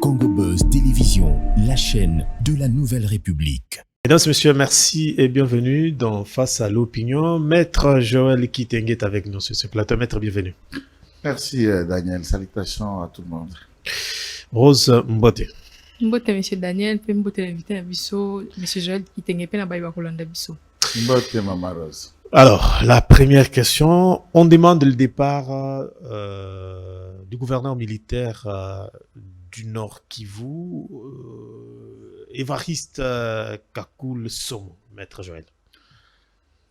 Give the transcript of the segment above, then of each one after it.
Congo Buzz Télévision, la chaîne de la Nouvelle République. Mesdames et messieurs, merci et bienvenue dans Face à l'opinion. Maître Joël Kitenge est avec nous sur ce plateau. Maître, bienvenue. Merci Daniel, salutations à tout le monde. Rose Mbote. Mbote, monsieur Daniel, puis Mbote l'invité à Bisso, monsieur Joël Kitenge, puis Nabaïba Kolanda Bisso. Mbote, Maman Rose. Alors, la première question, on demande le départ du gouverneur militaire du Nord Kivu, Évariste Kakule Somo, Maître Joël.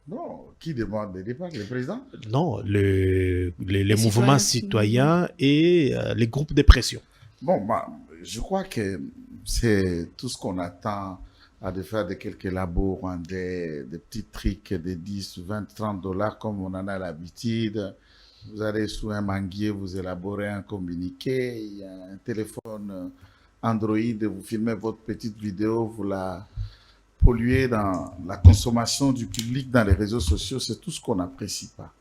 Non, qui demande le départ? Le président? Non, les mouvements citoyens et les groupes de pression. Bon, je crois que c'est tout ce qu'on attend à de faire de quelques labos rwandais, des petits trucs de 10, 20, 30 dollars comme on en a l'habitude. Vous allez sous un manguier, vous élaborez un communiqué, il y a un téléphone Android, vous filmez votre petite vidéo, vous la polluez dans la consommation du public dans les réseaux sociaux, c'est tout ce qu'on n'apprécie pas.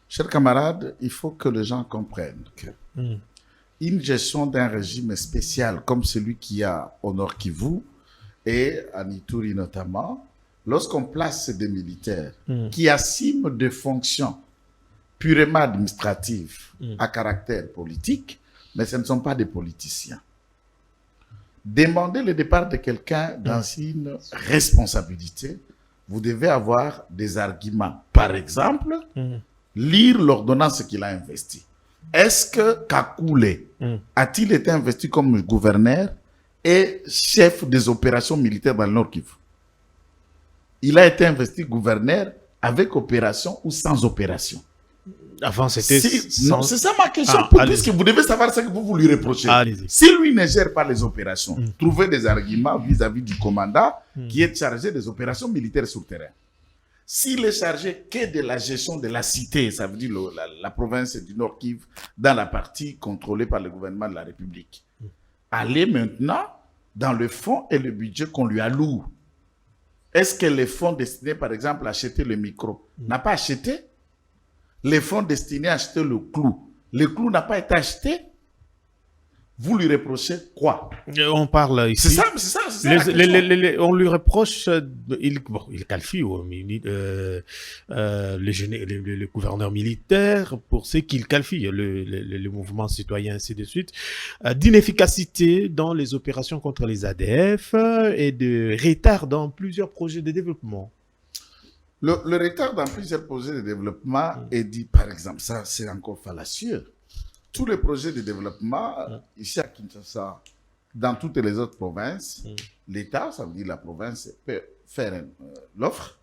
Chers camarades, il faut que les gens comprennent que une gestion d'un régime spécial comme celui qu'il y a au Nord Kivu et à Ituri notamment, lorsqu'on place des militaires qui assument des fonctions purement administratives à caractère politique, mais ce ne sont pas des politiciens. Demandez le départ de quelqu'un dans une responsabilité, vous devez avoir des arguments. Par exemple, lire l'ordonnance qu'il a investie. Est-ce que Kakule a-t-il été investi comme gouverneur et chef des opérations militaires dans le Nord Kivu? Il a été investi gouverneur avec opération ou sans opération? Avant, c'était... Non, c'est ça ma question. Puisque vous devez savoir ce que vous lui reprochez. Si lui ne gère pas les opérations, trouvez des arguments vis-à-vis du commandant qui est chargé des opérations militaires sur terrain. S'il est chargé que de la gestion de la cité, ça veut dire la province du Nord Kivu, dans la partie contrôlée par le gouvernement de la République, allez maintenant dans le fonds et le budget qu'on lui alloue. Est-ce que les fonds destinés, par exemple, à acheter le micro, n'a pas acheté? Les fonds destinés à acheter le clou n'a pas été acheté? Vous lui reprochez quoi? On parle ici. C'est ça. On lui reproche, il qualifie le gouverneur militaire pour ce qu'il qualifie, le mouvement citoyen, ainsi de suite, d'inefficacité dans les opérations contre les ADF et de retard dans plusieurs projets de développement. Le retard dans plusieurs projets de développement est dit, par exemple, ça c'est encore fallacieux. Tous les projets de développement, ici à Kinshasa, dans toutes les autres provinces, l'État, ça veut dire la province, peut faire l'offre.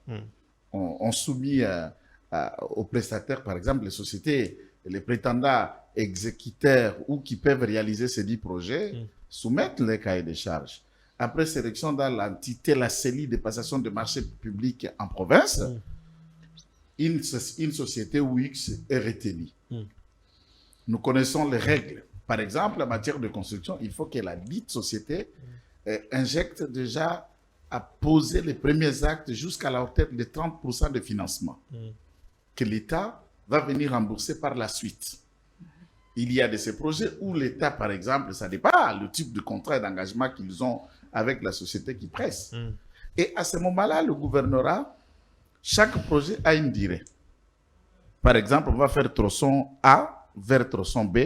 On soumet aux prestataires, par exemple, les sociétés, les prétendants exécuteurs ou qui peuvent réaliser ces 10 projets, soumettent les cahiers de charges. Après sélection dans l'entité, la CELI de passation de marché public en province, une société ou X est retenue. Nous connaissons les règles. Par exemple, en matière de construction, il faut que la dite société injecte déjà à poser les premiers actes jusqu'à la hauteur de 30% de financement que l'État va venir rembourser par la suite. Il y a de ces projets où l'État, par exemple, ça dépend le type de contrat et d'engagement qu'ils ont avec la société qui presse. Et à ce moment-là, le gouvernorat, chaque projet a une durée. Par exemple, on va faire tronçon A vers tronçon B,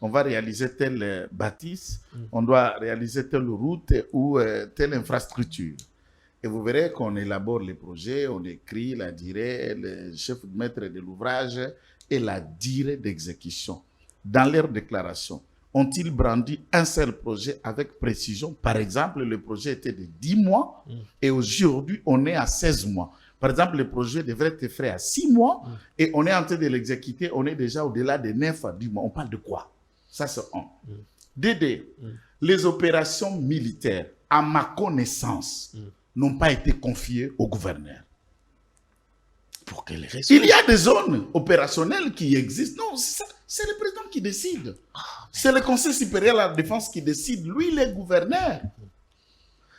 on va réaliser telle bâtisse, on doit réaliser telle route ou telle infrastructure. Et vous verrez qu'on élabore les projets, on écrit la durée, le chef de maître de l'ouvrage et la durée d'exécution. Dans leur déclaration, ont-ils brandi un seul projet avec précision? Par exemple, le projet était de 10 mois et aujourd'hui, on est à 16 mois. Par exemple, le projet devrait être fait à 6 mois et on est en train de l'exécuter, on est déjà au-delà de 9 à 10 mois. On parle de quoi? Ça, c'est un. Dédé, les opérations militaires, à ma connaissance, n'ont pas été confiées au gouverneur. Pour quelle raison? Il y a des zones opérationnelles qui existent. Non, c'est le président qui décide. C'est le Conseil supérieur à la défense qui décide. Lui, il est gouverneur.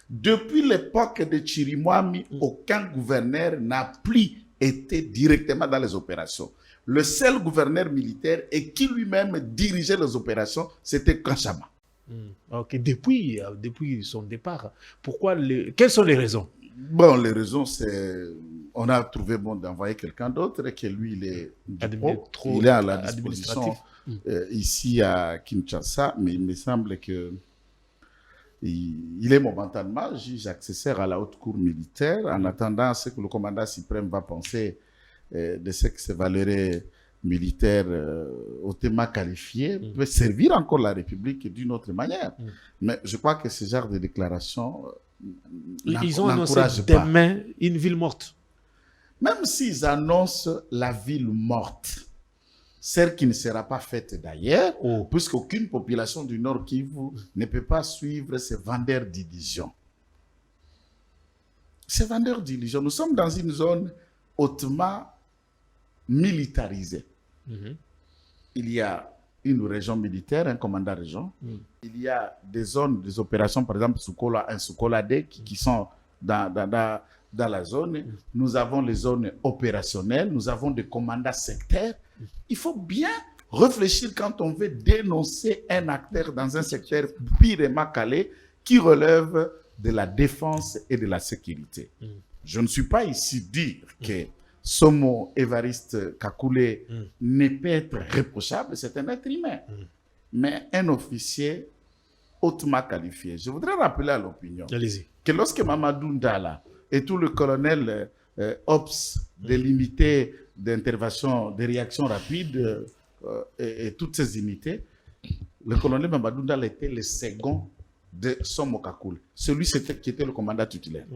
Depuis l'époque de Chirimwami, aucun gouverneur n'a plus été directement dans les opérations. Le seul gouverneur militaire et qui lui-même dirigeait les opérations, c'était Kanchama. Ok, depuis son départ, quelles sont les raisons? Bon, les raisons, c'est... On a trouvé bon d'envoyer quelqu'un d'autre et que lui, il est il est à la disposition ici à Kinshasa, mais il me semble que il est momentanément juge accessoire à la haute cour militaire en attendant ce que le commandant suprême va penser de ce que ces valeurs militaires hautement qualifiés peut servir encore la République d'une autre manière. Mais je crois que ce genre de déclaration ils ont annoncé n'encourage pas. demain une ville morte. Même s'ils annoncent la ville morte, celle qui ne sera pas faite d'ailleurs, puisqu'aucune population du Nord Kivu ne peut pas suivre ces vendeurs d'illusions. Ces vendeurs d'illusions, nous sommes dans une zone hautement militarisée. Il y a une région militaire, un commandant région. Il y a des zones, des opérations, par exemple, Sukola 1, Sukola 2, qui sont dans la zone. Nous avons les zones opérationnelles, nous avons des commandants sectaires. Il faut bien réfléchir quand on veut dénoncer un acteur dans un secteur pirement calé qui relève de la défense et de la sécurité. Je ne suis pas ici dire que Somo Évariste Kakule ne peut être réprochable, c'est un être humain. Mais un officier hautement qualifié. Je voudrais rappeler à l'opinion que lorsque Mamadou Ndala et tout le colonel OPS de l'unité d'intervention, de réaction rapide et toutes ces unités, le colonel Mamadou Ndala était le second de Somo Kakule, celui qui était le commandant titulaire.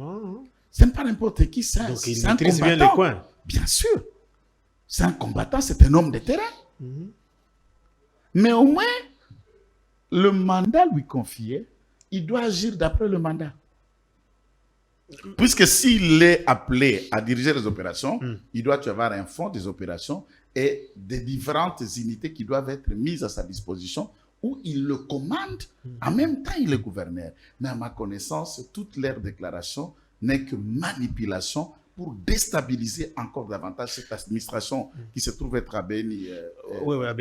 Ce n'est pas n'importe qui, c'est un combattant. Donc il maîtrise bien les coins. Bien sûr. C'est un combattant, c'est un homme de terrain. Mais au moins, le mandat lui confié, il doit agir d'après le mandat. Puisque s'il est appelé à diriger les opérations, il doit y avoir un fond des opérations et des différentes unités qui doivent être mises à sa disposition où il le commande. En même temps, il est gouverneur. Mais à ma connaissance, toute leur déclaration n'est que manipulation pour déstabiliser encore davantage cette administration qui se trouve être à Béni,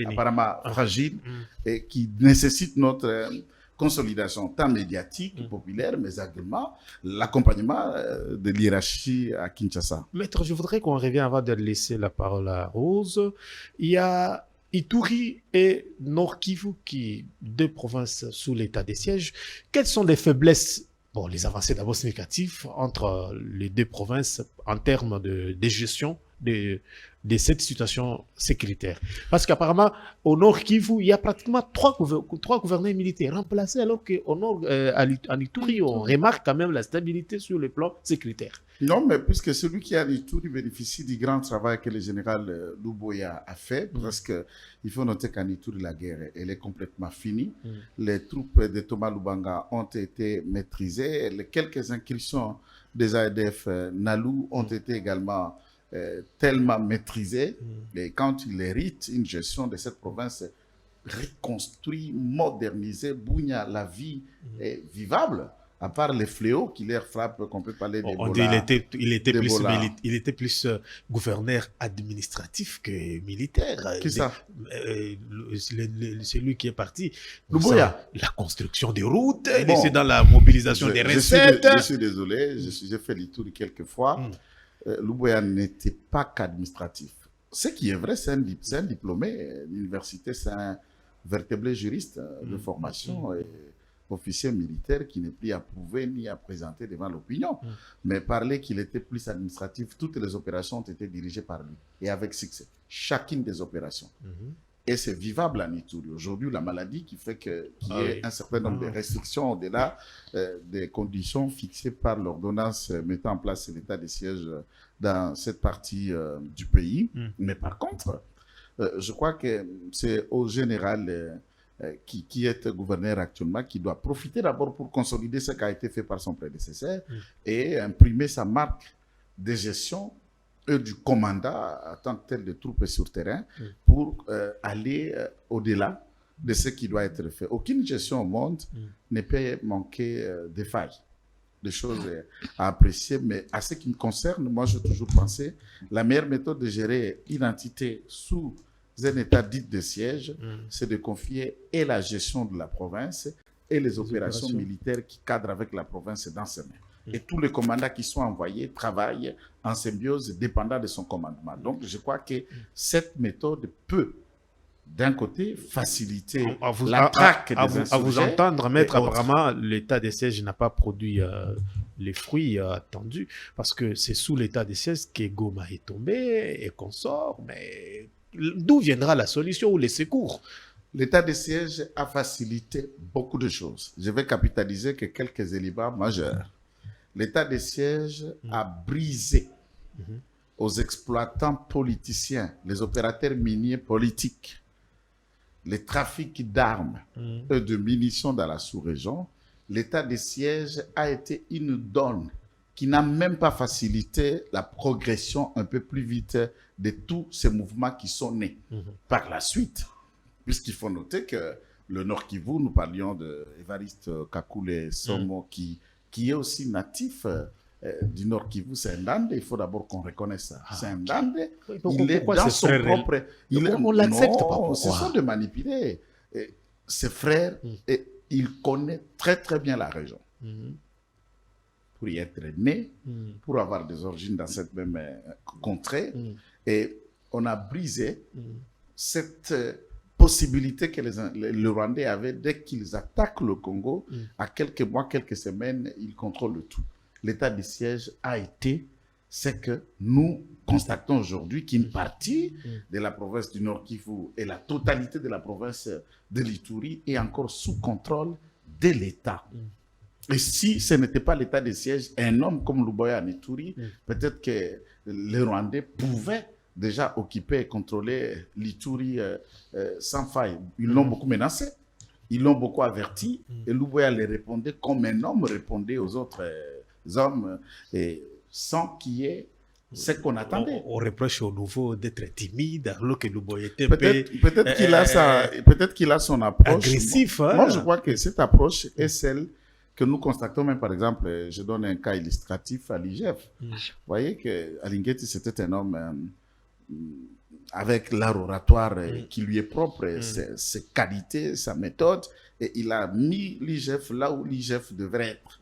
apparemment fragile, et qui nécessite notre consolidation tant médiatique, populaire, mais également l'accompagnement de l'hierarchie à Kinshasa. Maître, je voudrais qu'on revienne avant de laisser la parole à Rose. Il y a Ituri et Nord Kivu, deux provinces sous l'état de siège. Quelles sont les faiblesses, bon, les avancées d'abord significatives entre les deux provinces en termes de gestion de cette situation sécuritaire? Parce qu'apparemment, au Nord Kivu, il y a pratiquement trois gouverneurs militaires remplacés, alors qu'au Nord, en Ituri, on remarque quand même la stabilité sur le plan sécuritaire. Non, mais puisque celui qui est à Ituri bénéficie du grand travail que le général Luboya a fait, parce qu'il faut noter qu'en Ituri, la guerre, elle est complètement finie. Les troupes de Thomas Lubanga ont été maîtrisées. Les quelques incursions des ADF Nalou ont été également tellement maîtrisées. Et quand il hérite une gestion de cette province reconstruite, modernisée, Bounia, la vie est vivable. À part les fléaux qui les frappent, qu'on peut parler d'Ebola. On dit il était plus gouverneur administratif que militaire. Qui ça? Celui qui est parti. Luboya. La construction des routes, c'est dans la mobilisation des recettes. Je suis désolé, j'ai fait le tour quelques fois. Luboya n'était pas qu'administratif. Ce qui est vrai, c'est un diplômé. L'université, c'est un vertébré juriste de formation. Et officier militaire qui n'est plus à prouver ni à présenter devant l'opinion. Mais parler qu'il était plus administratif, toutes les opérations ont été dirigées par lui et avec succès. Chacune des opérations. Et c'est vivable en Ituri. Aujourd'hui, la maladie qui fait qu'il y ait un certain nombre de restrictions au-delà des conditions fixées par l'ordonnance mettant en place l'état de siège dans cette partie du pays. Mais par contre, je crois que c'est au général qui est gouverneur actuellement, qui doit profiter d'abord pour consolider ce qui a été fait par son prédécesseur et imprimer sa marque de gestion et du commandant en tant que tel de troupes sur terrain pour aller au-delà de ce qui doit être fait. Aucune gestion au monde ne peut manquer de failles, de choses à apprécier, mais à ce qui me concerne, moi j'ai toujours pensé la meilleure méthode de gérer une entité sous un état dit de siège, c'est de confier et la gestion de la province et les opérations militaires qui cadrent avec la province dans ses mains. Et tous les commandants qui sont envoyés travaillent en symbiose dépendant de son commandement. Donc, je crois que cette méthode peut, d'un côté, faciliter la traque des insurgés. À vous entendre, Maître Abrahama, l'état de siège n'a pas produit les fruits attendus, parce que c'est sous l'état de siège que Goma est tombé et qu'on sort, mais d'où viendra la solution ou les secours? L'état de siège a facilité beaucoup de choses. Je vais capitaliser que quelques éléments majeurs. L'état de siège a brisé aux exploitants politiciens, les opérateurs miniers politiques, les trafics d'armes et de munitions dans la sous-région. L'état de siège a été une donne qui n'a même pas facilité la progression un peu plus vite de tous ces mouvements qui sont nés par la suite. Puisqu'il faut noter que le Nord Kivu, nous parlions d'Évariste Kakule Somo, qui est aussi natif du Nord Kivu, c'est un Ndande. Il faut d'abord qu'on reconnaisse ça. C'est un Ndande. Il est dans son propre... On l'accepte pas. Pourquoi? Ce sont de manipuler. Ses frères, et il connaît très très bien la région. Pour y être né, pour avoir des origines dans cette même contrée. Et on a brisé cette possibilité que les Rwandais avaient dès qu'ils attaquent le Congo. À quelques mois, quelques semaines, ils contrôlent le tout. L'état de siège a été ce que nous constatons aujourd'hui, qu'une partie de la province du Nord Kivu et la totalité de la province de l'Ituri est encore sous contrôle de l'État. Et si ce n'était pas l'état de siège, un homme comme Luboya en Ituri, peut-être que les Rwandais pouvaient déjà occuper et contrôler l'Ituri sans faille. Ils l'ont beaucoup menacé, ils l'ont beaucoup averti, et Luboya les répondait comme un homme répondait aux autres hommes, et sans qu'il y ait ce qu'on attendait. On reproche au nouveau d'être timide, alors que Luboya était peut-être qu'il a son approche. Agressif. Moi, je crois que cette approche est celle que nous constatons même, par exemple, je donne un cas illustratif à l'IGF. Vous voyez que Alingeti, c'était un homme avec l'art oratoire qui lui est propre, ses qualités, sa méthode, et il a mis l'IGF là où l'IGF devrait être.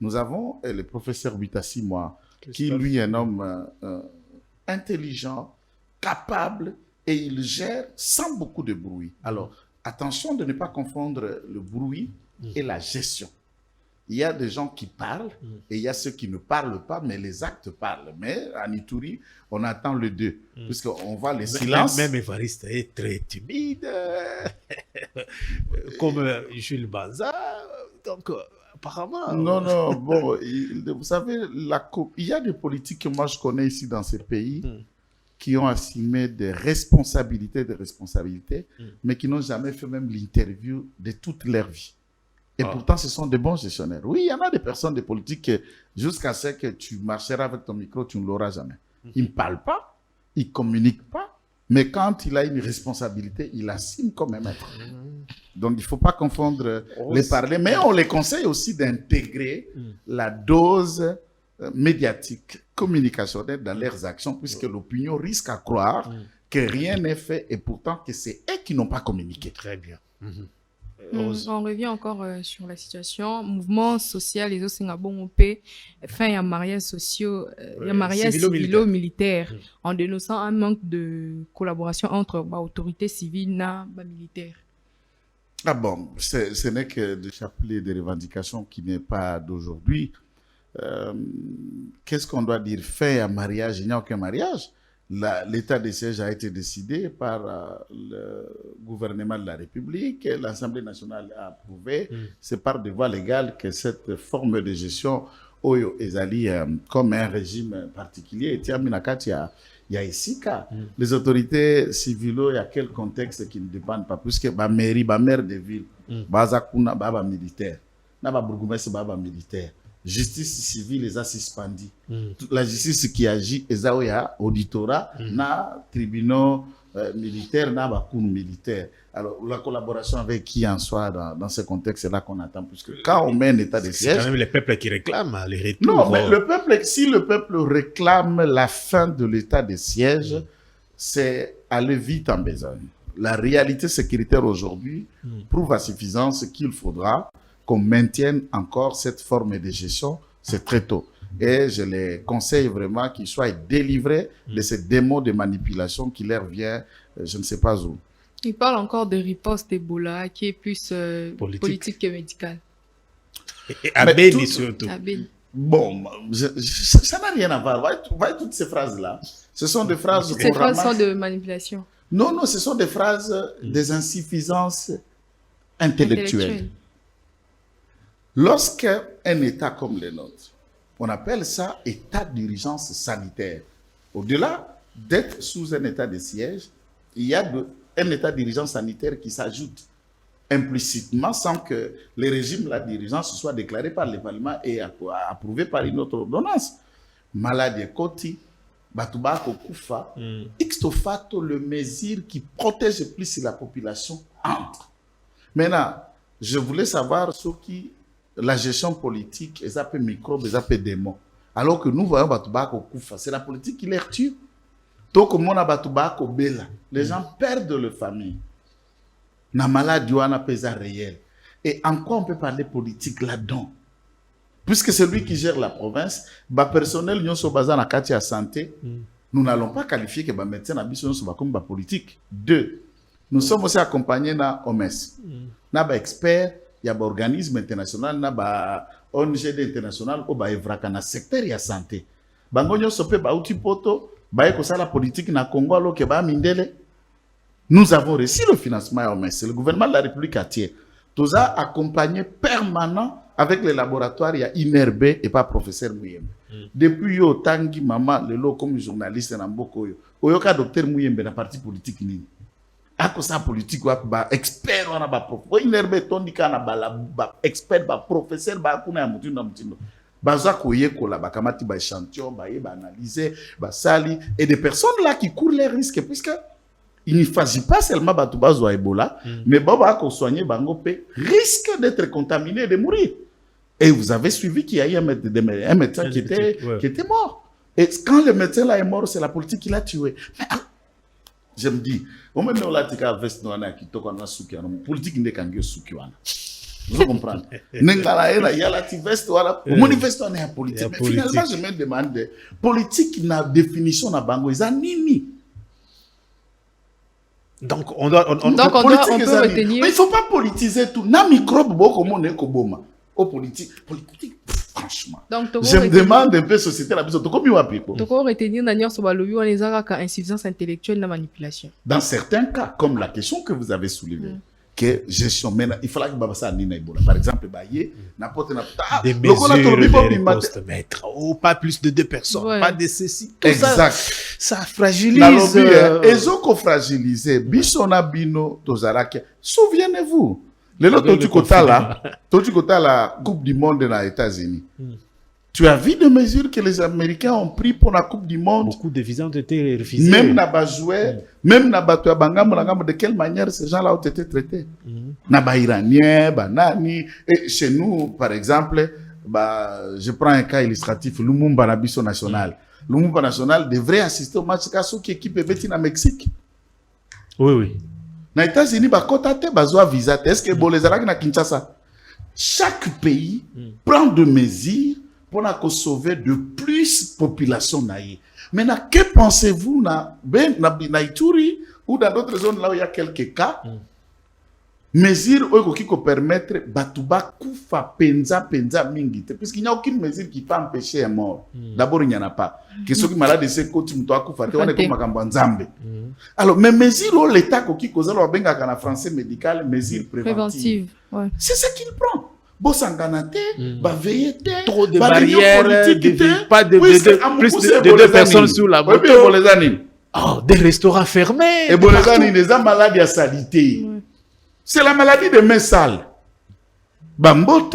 Nous avons le professeur Bitassi, qui lui est un homme intelligent, capable, et il gère sans beaucoup de bruit. Alors, attention de ne pas confondre le bruit et la gestion. Il y a des gens qui parlent et il y a ceux qui ne parlent pas, mais les actes parlent. Mais à Ituri, on attend les deux, puisqu'on voit les silences. Même Évariste est très timide, comme Jules Banza. Donc, apparemment... Non, bon, vous savez, il y a des politiques que moi je connais ici dans ces pays qui ont assumé des responsabilités, mais qui n'ont jamais fait même l'interview de toute leur vie. Et pourtant, ce sont des bons gestionnaires. Oui, il y en a des personnes, des politiques, jusqu'à ce que tu marcheras avec ton micro, tu ne l'auras jamais. Ils ne parlent pas, ils ne communiquent pas, mais quand il a une responsabilité, il assume comme un maître. Donc, il ne faut pas confondre les parler, mais on les conseille aussi d'intégrer la dose médiatique, communicationnelle dans leurs actions, puisque l'opinion risque à croire que rien n'est fait et pourtant que c'est eux qui n'ont pas communiqué. Très bien. On revient encore sur la situation. Mouvement social, les autres Singapore, fin il y a mariage sociaux, il y a mariage civilo-militaire, en dénonçant un manque de collaboration entre autorités civiles et militaires. Ah bon, ce n'est que de chapeler des revendications qui n'est pas d'aujourd'hui. Qu'est-ce qu'on doit dire? Fin à mariage, il n'y a aucun mariage. L'état de siège a été décidé par le gouvernement de la République, l'Assemblée nationale a approuvé. C'est par des voies légales que cette forme de gestion Oyo Ezali comme un régime particulier. Et il y a ici les autorités civiles, il y a quel contexte qui ne dépendent pas plus que ma mairie, ma maire de ville, Bazakuna, Baba militaire, Naba bourgmestre, Baba militaire. Justice civile les a suspendus. La justice qui agit est auditorat na tribunaux militaires na bakun militaire. Alors la collaboration avec qui en soit dans ce contexte là qu'on attend, puisque quand on met un état de siège, c'est quand même le peuple qui réclame les retours. Non, mais le peuple, si le peuple réclame la fin de l'état de siège, c'est aller vite en besogne. La réalité sécuritaire aujourd'hui prouve à suffisance qu'il faudra qu'on maintienne encore cette forme de gestion, c'est très tôt. Et je les conseille vraiment qu'ils soient délivrés de ces démos de manipulation qui leur vient, je ne sais pas où. Il parle encore de riposte Ebola qui est plus politique que médicale. Et à Beni surtout. À Beni. Bon, ça n'a rien à voir. Voyez toutes ces phrases-là. Ce sont des phrases... Ces phrases sont de manipulation. Non, ce sont des phrases des insuffisances intellectuelles. Lorsqu'un État comme le nôtre, on appelle ça état d'urgence sanitaire. Au-delà d'être sous un état de siège, il y a un état d'urgence sanitaire qui s'ajoute implicitement sans que le régime d'urgence soit déclaré par le Parlement et approuvé par une autre ordonnance. Maladie Koti, Batubako Kufa, Ixtofato, le mesure qui protège plus la population entre. Maintenant, je voulais savoir ce qui la gestion politique, ils appellent microbes, ils appellent démons. Alors que nous voyons Batubako Kufa, c'est la politique qui les tue. Donc, comme on a Batubako Bela, les gens perdent leur famille. Na maladie, on a pesa réel. Et en quoi on peut parler politique là-dedans? Puisque c'est lui qui gère la province, bah personnel, nous sommes basés dans la santé, nous n'allons pas qualifier que les médecins sont comme politique. 2, nous sommes aussi accompagnés dans OMS. Nous avons experts. Il y a un organisme international, il y a un ONG international qui est dans le secteur de la santé. Nous avons reçu le financement à OMS. Le gouvernement de la République a tiré. Tout ça accompagné permanent avec les laboratoires. Il y a INRB et pas professeur Mouyembe. Depuis yo tangi maman le lot comme journaliste dans Bokoyo. Oyoka docteur Mouyembe dans parti politique ni. Ako sa politique wa ba expert wana ba prof. INRB tondika na ba expert ba professeur ba kuna ya mutu na mutindo. Baza koyekola ba kamati ba échantillon ba analyser ba sali et des personnes là qui courent les risques puisque il ne s'agit pas seulement de bazo Ebola, mais Baba a soigné Bangopé risque d'être contaminé et de mourir. Et vous avez suivi qu'il y a eu un médecin qui était mort. Et quand le médecin là est mort, c'est la politique qui l'a tué. Mais, je me dis, on me met là tika veste noana qui toka na suki ana politique ne kangi suki wana. Vous comprenez? Nengala ela yala ti veste wala manifeste on est politique. Mais finalement je me demande politique na définition na bango isa nini? Donc on peut retenir. Mais il ne faut pas politiser tout. Na microbe beaucoup monde est koboma. Au politique, franchement. Donc, je me demande un peu société la besoin. Comment tu peux retenir d'ailleurs sur le on les a insuffisance intellectuelle la manipulation. Dans certains cas, comme la question que vous avez soulevée, que gestion, maintenant il faudra que Babassa Nina Ebola, par exemple, Baye, n'importe des mesures de riposte, maître, ou pas plus de 2 personnes, pas de ceci. Exact. Ça fragilise. Et ce qu'on fragilise, Bishona Bino Tozaraki, souvenez-vous. Le la Coupe du Monde dans les États-Unis. Tu as vu des mesures que les Américains ont prises pour la Coupe du Monde. Beaucoup de visas ont été refusés. Même Naba joué, même Naba de quelle manière ces gens-là ont été traités. Naba iranien, Banani. Et chez nous, par exemple, je prends un cas illustratif, Lumumba Nabiso National. Lumumba National devrait assister au match de qui équipe est au Mexique. Oui, oui. Aux États-Unis, visa. Est-ce que les Arabes na Kinshasa? Chaque pays prend des mesures pour sauver de plus de population. Maintenant, que pensez-vous na Ituri ou dans d'autres zones là où il y a quelques cas? Mesures qui permettre Batouba Koufa Penza Mingite. Puisqu'il n'y a aucune mesure qui peut empêcher un mort. D'abord, il n'y en a pas. Que ceux qui sont malades de ces côtés, on est comme Makambanzambe. Alors, mais mesures, l'État qui cause en français médical, mesures préventives. Ouais. C'est ce qu'il prend. Bossanganate, veiller, trop de barrières, pas de plus de 2 personnes sur la moto. Des restaurants fermés. Et Bolezani, les malades à salité. C'est la maladie des mains sales. Bambote,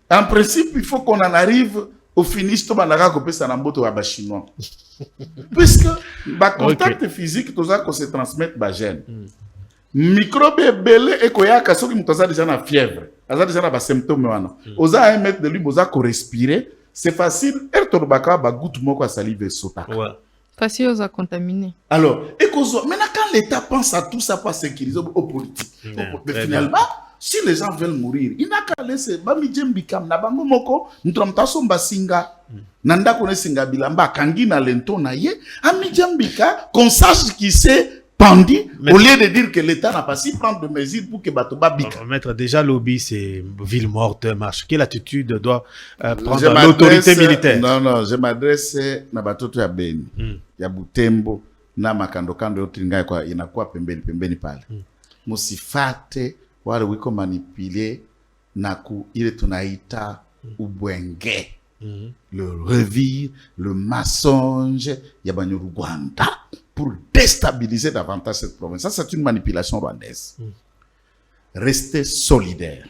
en principe, il faut qu'on en arrive au finish to banaka ko pesa na mboto wa chinois. Puisque ba contact physique tout ça qu'on se transmettre ba gène. Microbe belé et koyaka soki mutaza déjà na fièvre. Aza déjà na ba symptômes wana. Oza 1 mètre de lui boza ko respirer, c'est facile ertobaka ba goutte moko à salive sotaka. Ouais. Facile à contaminer. Alors, maintenant quand l'État pense à tout ça pour sécuriser aux politiques, mais finalement, si les gens veulent mourir, il n'a qu'à laisser Bamidjembikam na bango moko ntramtaso mbasinga nanda kone singa bilamba kangi na lento na ye Amidjembika qu'on sache qui c'est pendu au lieu de dire que l'État n'a pas si prendre de mesures pour que Batoba bika. Maître, déjà lobby c'est ville morte marche. Quelle attitude doit prendre l'autorité militaire? Non, je m'adresse na batoto ya Beni, ya Butembo na makando kando yote ngai kwa inakuwa pembeni pale. Musifate wale wiko manipulé na ku ile tunaita ubwenge. Le revire, le mensonge ya banyuru Rwanda pour déstabiliser davantage cette province. Ça, c'est une manipulation rwandaise. Restez solidaire.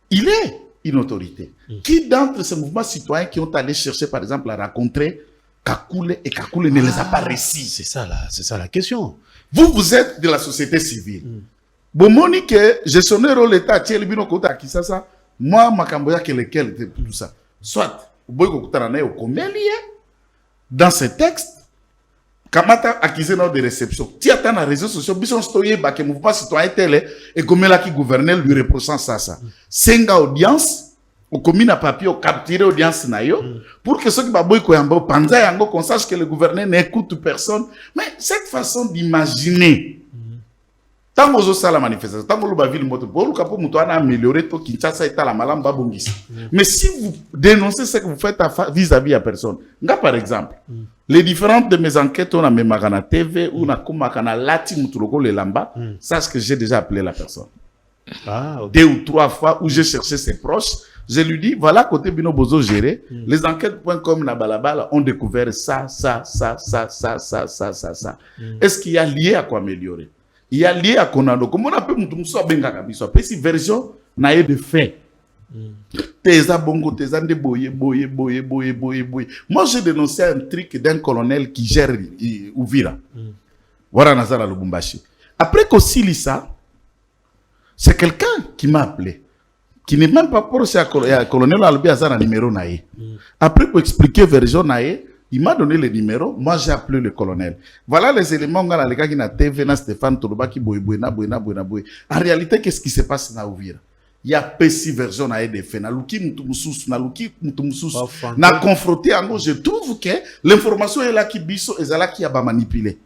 Il est une autorité. Qui d'entre ces mouvements citoyens qui ont allé chercher, par exemple, à rencontrer Kakule et Kakule ne les a pas réussi? C'est ça la question. Vous êtes de la société civile. Bomoni que gestionnaire de l'État, tiens, le bino kota kisasa, moi, makamboya que lequel, tout ça. Soit, dans ces textes, Kamata accusé de réception. Si tu as dans les réseaux sociaux, bison stoye ba que mouvement citoyen tel et comme là qui gouverneur lui reprochant ça. Senga audience, au commune à papier, au capturer audience na yo, pour que ceux qui baboy ko yamba panza yango qu'on sache que le gouverneur n'écoute personne. Mais cette façon d'imaginer, tant que ça la manifestation, tant que le ville moto, pour le capot muto ana améliorer to Kinshasa et la malam babongisi. Mais si vous dénoncez ce que vous faites vis-à-vis à personne, nga par exemple. Les différentes de mes enquêtes, on a même Magana TV, ou on a Kumakana Lati Mutuloko le Lamba, ça c'est ce que j'ai déjà appelé la personne. Ah, okay. 2 ou 3 fois où j'ai cherché ses proches, je lui dis, voilà, côté Bino Bozo géré, les enquêtes.com na balabala ont découvert ça. Est-ce qu'il y a lié à quoi améliorer? Il y a lié à Konado. Comment on peut Moutoumoussa Benga Kabiso? Puis si version n'a eu de fait. Teza bongo, teza de boye. Moi, j'ai dénoncé un truc d'un colonel qui gère Ouvira. Voilà Nazara Lubumbashi. Après qu'aussi lit ça, c'est quelqu'un qui m'a appelé. Qui n'est même pas pour ce colonel Albi Azara numéro naïe. Après pour expliquer version naïe, il m'a donné le numéro. Moi, j'ai appelé le colonel. Voilà les éléments dans les gars qui n'a TV, na Stéphane Toloba qui boye. En réalité, qu'est-ce qui se passe dans Ouvira? Il y a PC version à des faits. Naluki Moutoumoussous, n'a confronté en gros. Je trouve que l'information est là qui biso et là qui a manipulé.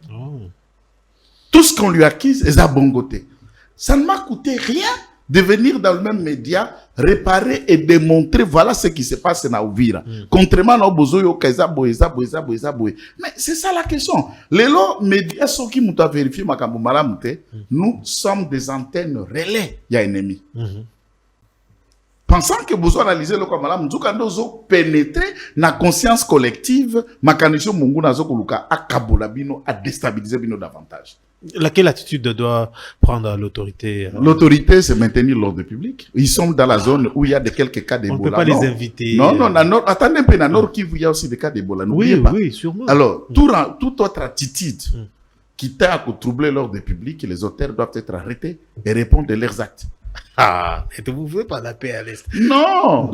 Tout ce qu'on lui accuse est à bon côté. Ça ne m'a coûté rien de venir dans le même média, réparer et démontrer voilà ce qui se passe dans Ouvira. Contrairement à Bozoyo, Kaisa, Boeza. Mais c'est ça la question. Les médias sont qui m'ont vérifié, nous sommes des antennes relais. Il y a ennemi. Pensant que vous analysez le comme madame, nous pénétrer la conscience collective, mécanisme mungu nazo koluka akabola bino a déstabiliser bino davantage. Laquelle attitude doit prendre l'autorité? L'autorité, c'est maintenir l'ordre public. Ils sont dans la zone où il y a quelques cas d'Ebola. On ne peut pas les inviter. Non, attendez un peu, dans Nord Kivu, il y a aussi des cas d'Ebola. Oui, sûrement. Alors, toute autre attitude qui t'a à troubler l'ordre public, les auteurs doivent être arrêtés et répondre de leurs actes. Ah, et vous ne voulez pas la paix à l'Est? Non,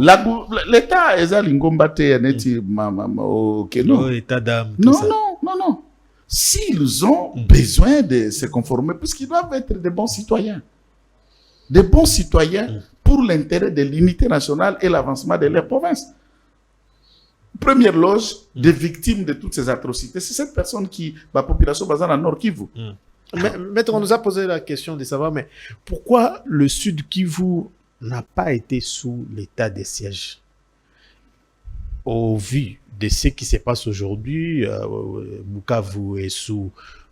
l'État est à l'Ingombate, non, État d'âme. Non. S'ils ont besoin de se conformer, puisqu'ils doivent être des bons citoyens. Des bons citoyens pour l'intérêt de l'unité nationale et l'avancement de leur province. Première loge des victimes de toutes ces atrocités, c'est cette personne qui, la population basée dans le Nord Kivu. Maître, on nous a posé la question de savoir, mais pourquoi le Sud Kivu n'a pas été sous l'état de siège? Au vu de ce qui se passe aujourd'hui, Bukavu est sous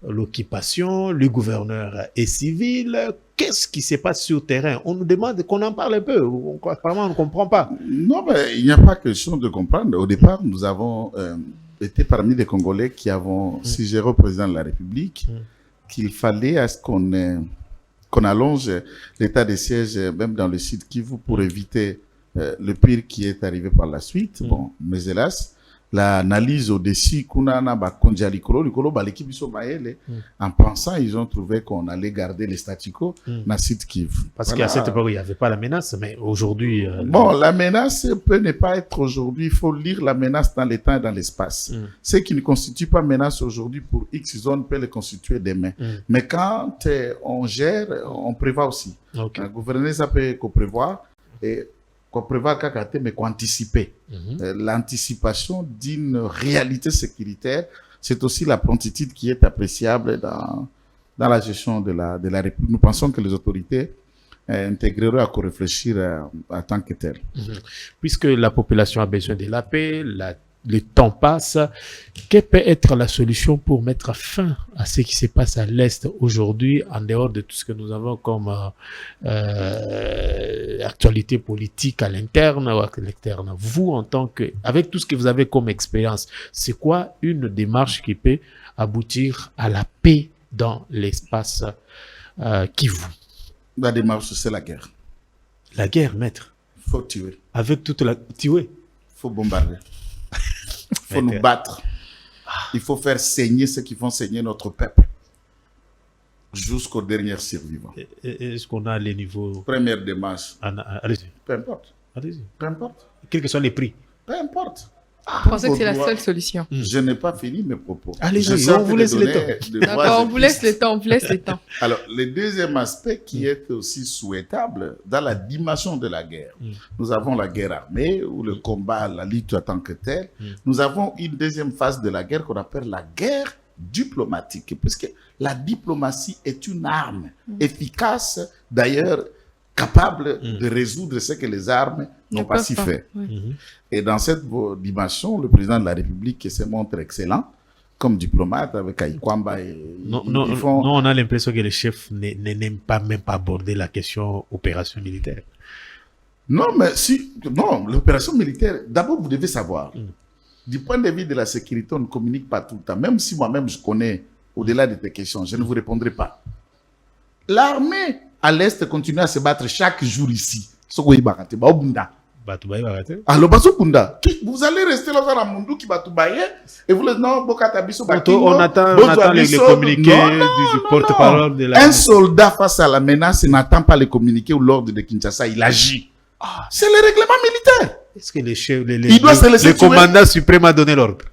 l'occupation, le gouverneur est civil. Qu'est-ce qui se passe sur le terrain? On nous demande qu'on en parle un peu. Apparemment, on ne comprend pas. Non, mais il n'y a pas question de comprendre. Au départ, nous avons été parmi les Congolais qui avons suggéré au président de la République qu'il fallait à ce qu'on allonge l'état de siège même dans le Sud Kivu pour éviter le pire qui est arrivé par la suite. Bon, mais hélas, l'analyse au-dessus, en pensant, ils ont trouvé qu'on allait garder les statu quo dans Sud Kivu. Parce qu'à cette époque, il n'y avait pas la menace, mais aujourd'hui... Bon, la menace peut ne pas être aujourd'hui. Il faut lire la menace dans le temps et dans l'espace. Ce qui ne constitue pas menace aujourd'hui pour X zone peut le constituer demain. Mais quand on gère, on prévoit aussi. Okay. Le gouvernement, ça peut prévoir et prévoir mais qu'anticiper. L'anticipation d'une réalité sécuritaire, c'est aussi la promptitude qui est appréciable dans la gestion de la République. Nous pensons que les autorités intégreraient à réfléchir en tant que telles. Puisque la population a besoin de la paix, le temps passe, quelle peut être la solution pour mettre fin à ce qui se passe à l'Est aujourd'hui, en dehors de tout ce que nous avons comme actualité politique à l'interne ou à l'externe? Vous, en tant que, avec tout ce que vous avez comme expérience, c'est quoi une démarche qui peut aboutir à la paix dans l'espace Kivu? La démarche, c'est la guerre. La guerre, maître? Il faut tuer. Avec toute la... Tuer? Il faut bombarder. Il faut nous battre. Il faut faire saigner ceux qui font saigner notre peuple. Jusqu'au dernier survivant. Est-ce qu'on a les niveaux... Première démarche. Allez-y. Peu importe. Allez-y. Peu importe. Quels que soient les prix. Peu importe. Je pensais que c'est la seule solution. Je n'ai pas fini mes propos. Allez-y, on vous laisse le temps. D'accord, on vous laisse le temps, on vous laisse le temps. Alors, le deuxième aspect qui est aussi souhaitable dans la dimension de la guerre, nous avons la guerre armée ou le combat, la lutte en tant que telle. Nous avons une deuxième phase de la guerre qu'on appelle la guerre diplomatique, puisque la diplomatie est une arme efficace, d'ailleurs, capable de résoudre ce que les armes n'ont pas si fait. Et dans cette dimension, le président de la République se montre excellent comme diplomate avec Aikwamba. Non, on a l'impression que le chef n'aime pas même pas aborder la question opération militaire. Non, mais non, l'opération militaire, d'abord vous devez savoir, du point de vue de la sécurité, on ne communique pas tout le temps. Même si moi-même je connais au-delà de tes questions, je ne vous répondrai pas. L'armée à l'Est continue à se battre chaque jour ici. Alors, vous allez rester là dans le monde qui va tout bailler et vous le non, on attend les communiqués du porte-parole de la... Un soldat face à la menace n'attend pas les communiqués ou l'ordre de Kinshasa, il agit. C'est le règlement militaire. Est-ce que le commandant suprême a donné l'ordre?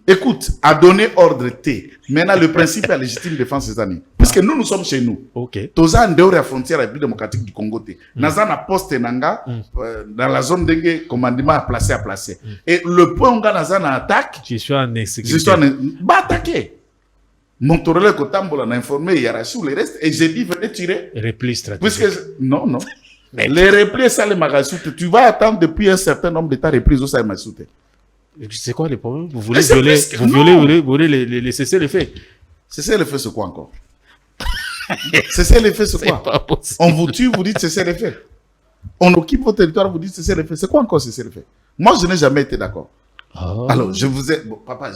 Écoute, a donné ordre T. Maintenant, le principe est la légitime défense ces années. Puisque nous sommes chez nous. Ok. Toza en dehors de la frontière République démocratique du Congo. Nazana poste nanga dans la zone de commandement à placer. Et le point où Nazana attaque, je suis en exécution. Bah attaquer. Mon tourelle Kotambola n'a informé Yarachi ou les restes et j'ai dit venez tirer. Repli stratégique. Puisque non. Les replis ça les magasoutes. Tu vas attendre depuis un certain nombre d'états repris au Saïmasoute. C'est quoi le problème? Vous voulez violer les cessez-le-feu? Cessez-le-feu, c'est quoi encore? Cessez-le-feu, c'est quoi? On vous tue, vous dites cessez-le-feu. On occupe votre territoire, vous dites cessez-le-feu. C'est quoi encore cessez-le-feu? Moi, je n'ai jamais été d'accord. Alors, je vous ai... Bon, papa,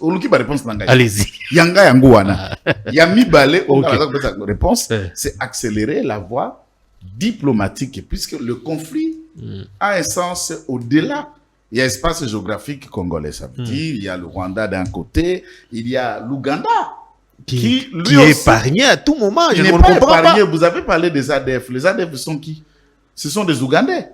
on occupe la réponse. Allez-y. Yanga Yangouana. Yami Balé, la réponse, c'est accélérer la voie diplomatique, puisque le conflit a un sens au-delà. Il y a un espace géographique congolais, ça veut dire, il y a le Rwanda d'un côté, il y a l'Ouganda, qui est épargné à tout moment. Je ne comprends pas. Vous avez parlé des ADF. Les ADF sont qui? Ce sont des Ougandais.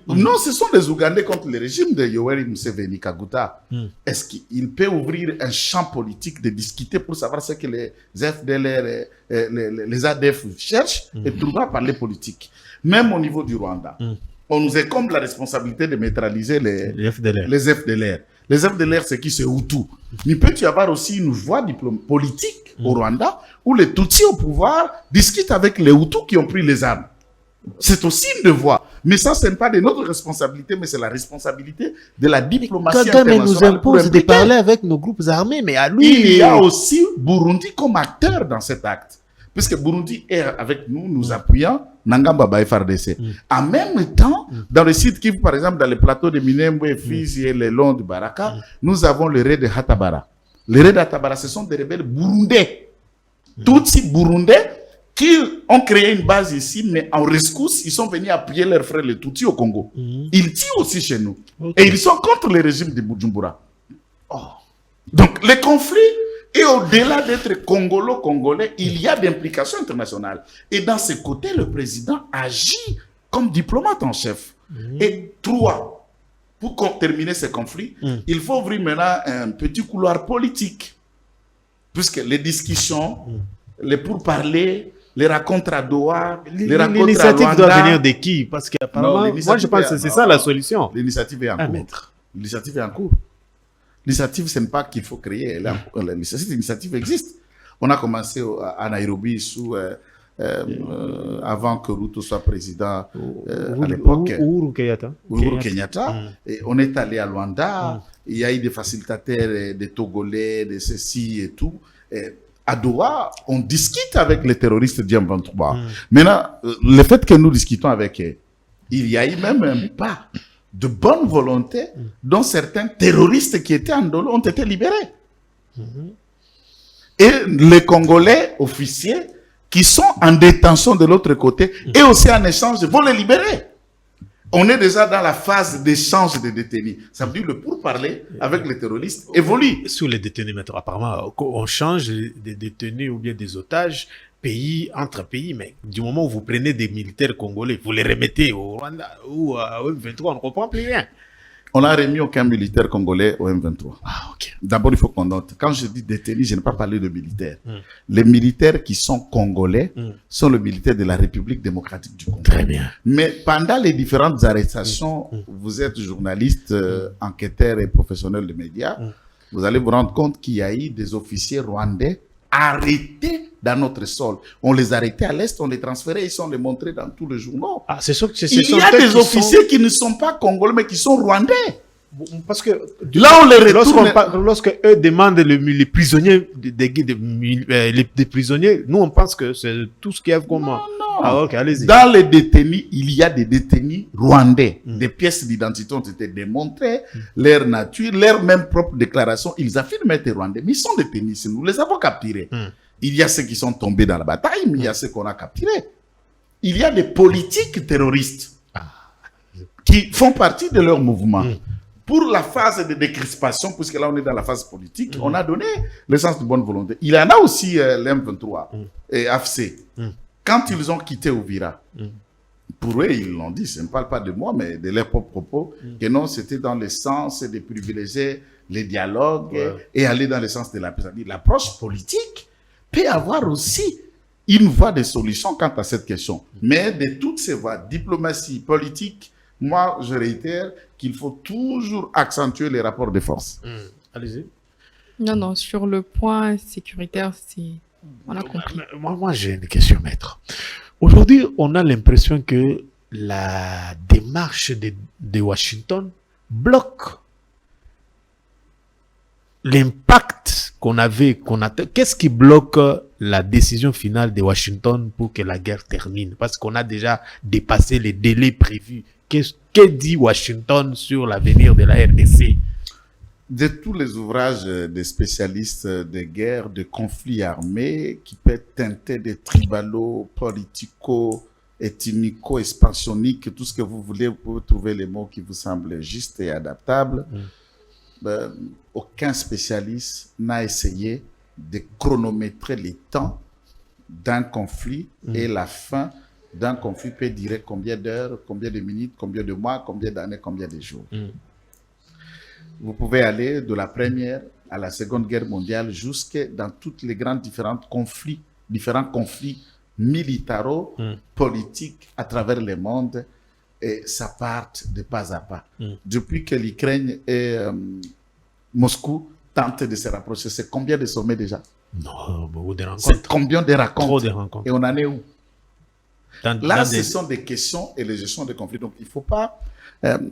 Non, ce sont des Ougandais contre le régime de Yoweri Museveni Kaguta. Est-ce qu'il peut ouvrir un champ politique de discuter pour savoir ce que les FDLR, les ADF cherchent et trouver à parler politique? Même au niveau du Rwanda. On nous incombe la responsabilité de neutraliser les FDLR. Les FDLR, c'est qui? C'est Hutu. Mais peut-y avoir aussi une voie politique au Rwanda où les Tutsis au pouvoir discutent avec les Hutus qui ont pris les armes. C'est aussi une voie. Mais ça, ce n'est pas de notre responsabilité, mais c'est la responsabilité de la diplomatie internationale. Kagame nous impose de parler avec nos groupes armés, mais à lui... Il y a aussi Burundi comme acteur dans cet acte. Puisque Burundi est avec nous, nous appuyons Nangamba FARDC. En même temps, dans le site Kivu, par exemple, dans les plateaux de Minembwe, Fizi et le long de Baraka, nous avons le raid de Hatabara. Les raids de Hatabara, ce sont des rebelles burundais. Tutsi burundais qui ont créé une base ici, mais en rescousse, ils sont venus appuyer leurs frères les Tutsis au Congo. Ils tirent aussi chez nous. Et ils sont contre le régime de Bujumbura. Donc, les conflits, et au-delà d'être congolais, il y a d'implications internationales. Et dans ce côté, le président agit comme diplomate en chef. Et 3, pour terminer ce conflit, il faut ouvrir maintenant un petit couloir politique. Puisque les discussions, les pourparlers, les rencontres à Doha, les rencontres à Luanda... L'initiative doit venir de qui? Parce qu'apparemment, moi je pense que c'est ça la solution. L'initiative est en cours. L'initiative est en cours. L'initiative, ce n'est pas qu'il faut créer. L'initiative existe. On a commencé à Nairobi avant que Ruto soit président à l'époque. Uhuru Kenyatta. Et on est allé à Luanda. Il y a eu des facilitateurs, des Togolais, des ceci et tout. Et à Doha, on discute avec les terroristes du M23. Maintenant, le fait que nous discutons avec eux, il y a eu même un pas de bonne volonté dont certains terroristes qui étaient en Dolo ont été libérés. Et les Congolais officiers qui sont en détention de l'autre côté et aussi en échange vont les libérer. On est déjà dans la phase d'échange de détenus. Ça veut dire le pourparler avec les terroristes évolue. Sous les détenus, maintenant, apparemment, on change des détenus ou bien des otages pays entre pays, mais du moment où vous prenez des militaires congolais, vous les remettez au Rwanda ou au M23, on ne comprend plus rien. On n'a remis aucun militaire congolais au M23. Ah, ok. D'abord, il faut qu'on note, quand je dis détenus, je n'ai pas parlé de militaires. Les militaires qui sont congolais sont les militaires de la République démocratique du Congo. Très bien. Mais pendant les différentes arrestations, vous êtes journaliste, enquêteur et professionnel de médias, vous allez vous rendre compte qu'il y a eu des officiers rwandais arrêtés dans notre sol. On les arrêtait à l'Est, on les transférait, ils sont les montrés dans tous les journaux. Ah, c'est sûr que il y a des officiers qui ne sont pas congolais, mais qui sont rwandais. Parce que là, on les retourne. Lorsque eux demandent les prisonniers, les prisonniers, nous on pense que c'est tout ce qu'il y a comme. Non. Ah, ok, allez-y. Dans les détenus, il y a des détenus rwandais. Des pièces d'identité ont été démontrées, leur nature, leur même propre déclaration. Ils affirment être rwandais, mais ils sont détenus. Nous les avons capturés. Il y a ceux qui sont tombés dans la bataille, mais il y a ceux qu'on a capturés. Il y a des politiques terroristes qui font partie de leur mouvement. Pour la phase de décrispation, puisque là on est dans la phase politique, on a donné le sens de bonne volonté. Il y en a aussi l'M23 et AFC. Quand ils ont quitté Ouvira, pour eux, ils l'ont dit, je ne parle pas de moi, mais de leurs propres propos, que non, c'était dans le sens de privilégier les dialogues et aller dans le sens de la paix. L'approche politique peut avoir aussi une voie de solution quant à cette question. Mais de toutes ces voies, diplomatie, politique, moi, je réitère qu'il faut toujours accentuer les rapports de force. Allez-y. Non, sur le point sécuritaire, on a compris. Moi j'ai une question, maître. Aujourd'hui, on a l'impression que la démarche de Washington bloque l'impact qu'on avait, qu'est-ce qui bloque la décision finale de Washington pour que la guerre termine? Parce qu'on a déjà dépassé les délais prévus. Que dit Washington sur l'avenir de la RDC? De tous les ouvrages des spécialistes de guerre, de conflits armés, qui peuvent teinter de tribalo, politico, ethnico, expansionique, tout ce que vous voulez, vous pouvez trouver les mots qui vous semblent justes et adaptables. Aucun spécialiste n'a essayé de chronométrer les temps d'un conflit et la fin d'un conflit peut durer combien d'heures, combien de minutes, combien de mois, combien d'années, combien de jours. Vous pouvez aller de la Première à la Seconde Guerre mondiale jusqu'à dans toutes les différents conflits militaro-politiques à travers le monde, et ça part de pas à pas. Depuis que l'Ukraine et Moscou tentent de se rapprocher, c'est combien de sommets déjà? Non, beaucoup de rencontres. C'est combien de rencontres? Trop de rencontres. Et on en est où? Là, ce sont des questions et les gestions des conflits. Donc, il ne faut pas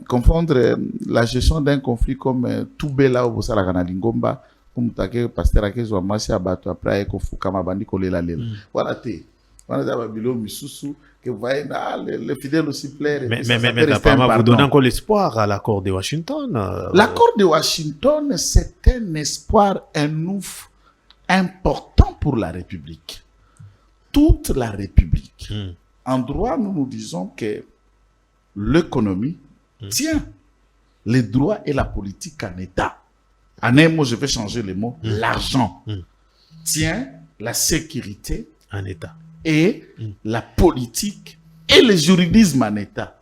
confondre la gestion d'un conflit comme tout bela au Bossa la Kanalingomba, comme pasteur à Kezo Amasi Abato après Kofukama Bandi Kolela Lela. Voilà, que vous voyez, les fidèles aussi plaire. Mais apparemment, vous donnez encore l'espoir à l'accord de Washington. L'accord de Washington, c'est un espoir, un ouf important pour la République. toute la République. En droit, nous disons que l'économie tient les droits et la politique en État. En un mot, je vais changer le mot. L'argent tient la sécurité en État et la politique et le juridisme en État.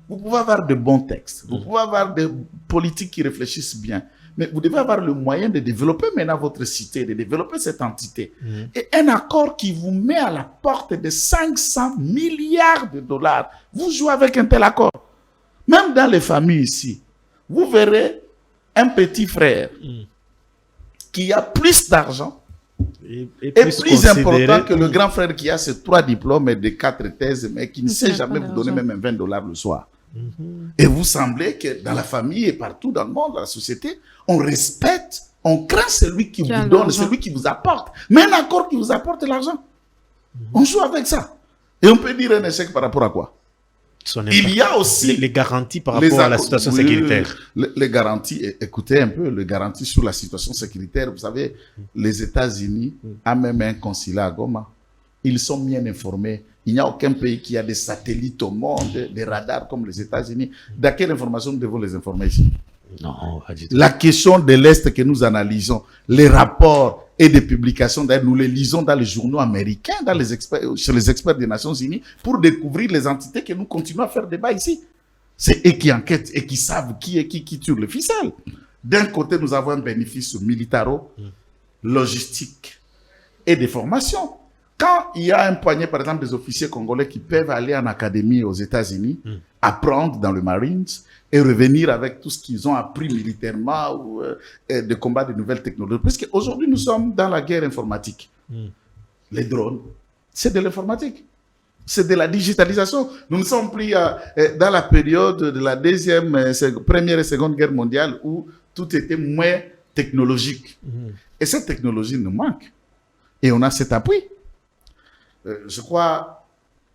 Vous pouvez avoir de bons textes, vous pouvez avoir des politiques qui réfléchissent bien, mais vous devez avoir le moyen de développer maintenant votre cité, de développer cette entité. Et un accord qui vous met à la porte de 500 milliards de dollars, vous jouez avec un tel accord. Même dans les familles ici, vous verrez un petit frère qui a plus d'argent et plus important que le grand frère qui a ses 3 diplômes et des 4 thèses, mais qui ne sait jamais vous donner même un $20 le soir. Et vous semblez que dans la famille et partout dans le monde, dans la société, on respecte, on craint celui qui vous donne, celui qui vous apporte. Mais un accord qui vous apporte l'argent, on joue avec ça. Et on peut dire un échec par rapport à quoi? Il y a aussi les garanties par rapport à la situation sécuritaire. Les garanties, écoutez un peu, les garanties sur la situation sécuritaire. Vous savez, les États-Unis ont même un consulat à Goma. Ils sont bien informés. Il n'y a aucun pays qui a des satellites au monde, des radars comme les États-Unis. De quelle information nous devons les informer ici? Non, pas du tout. La question de l'Est que nous analysons, les rapports et des publications, nous les lisons dans les journaux américains, chez les experts des Nations Unies, pour découvrir les entités que nous continuons à faire débat ici. C'est eux qui enquêtent et qui savent qui est qui tire le ficelle. D'un côté, nous avons un bénéfice militaro, logistique et des formations. Quand il y a un poignet, par exemple, des officiers congolais qui peuvent aller en académie aux États-Unis, apprendre dans le Marines et revenir avec tout ce qu'ils ont appris militairement ou de combat de nouvelles technologies. Parce qu'aujourd'hui, nous sommes dans la guerre informatique. Les drones, c'est de l'informatique. C'est de la digitalisation. Nous ne sommes plus dans la période de la première et seconde guerre mondiale où tout était moins technologique. Et cette technologie nous manque. Et on a cet appui. Je crois,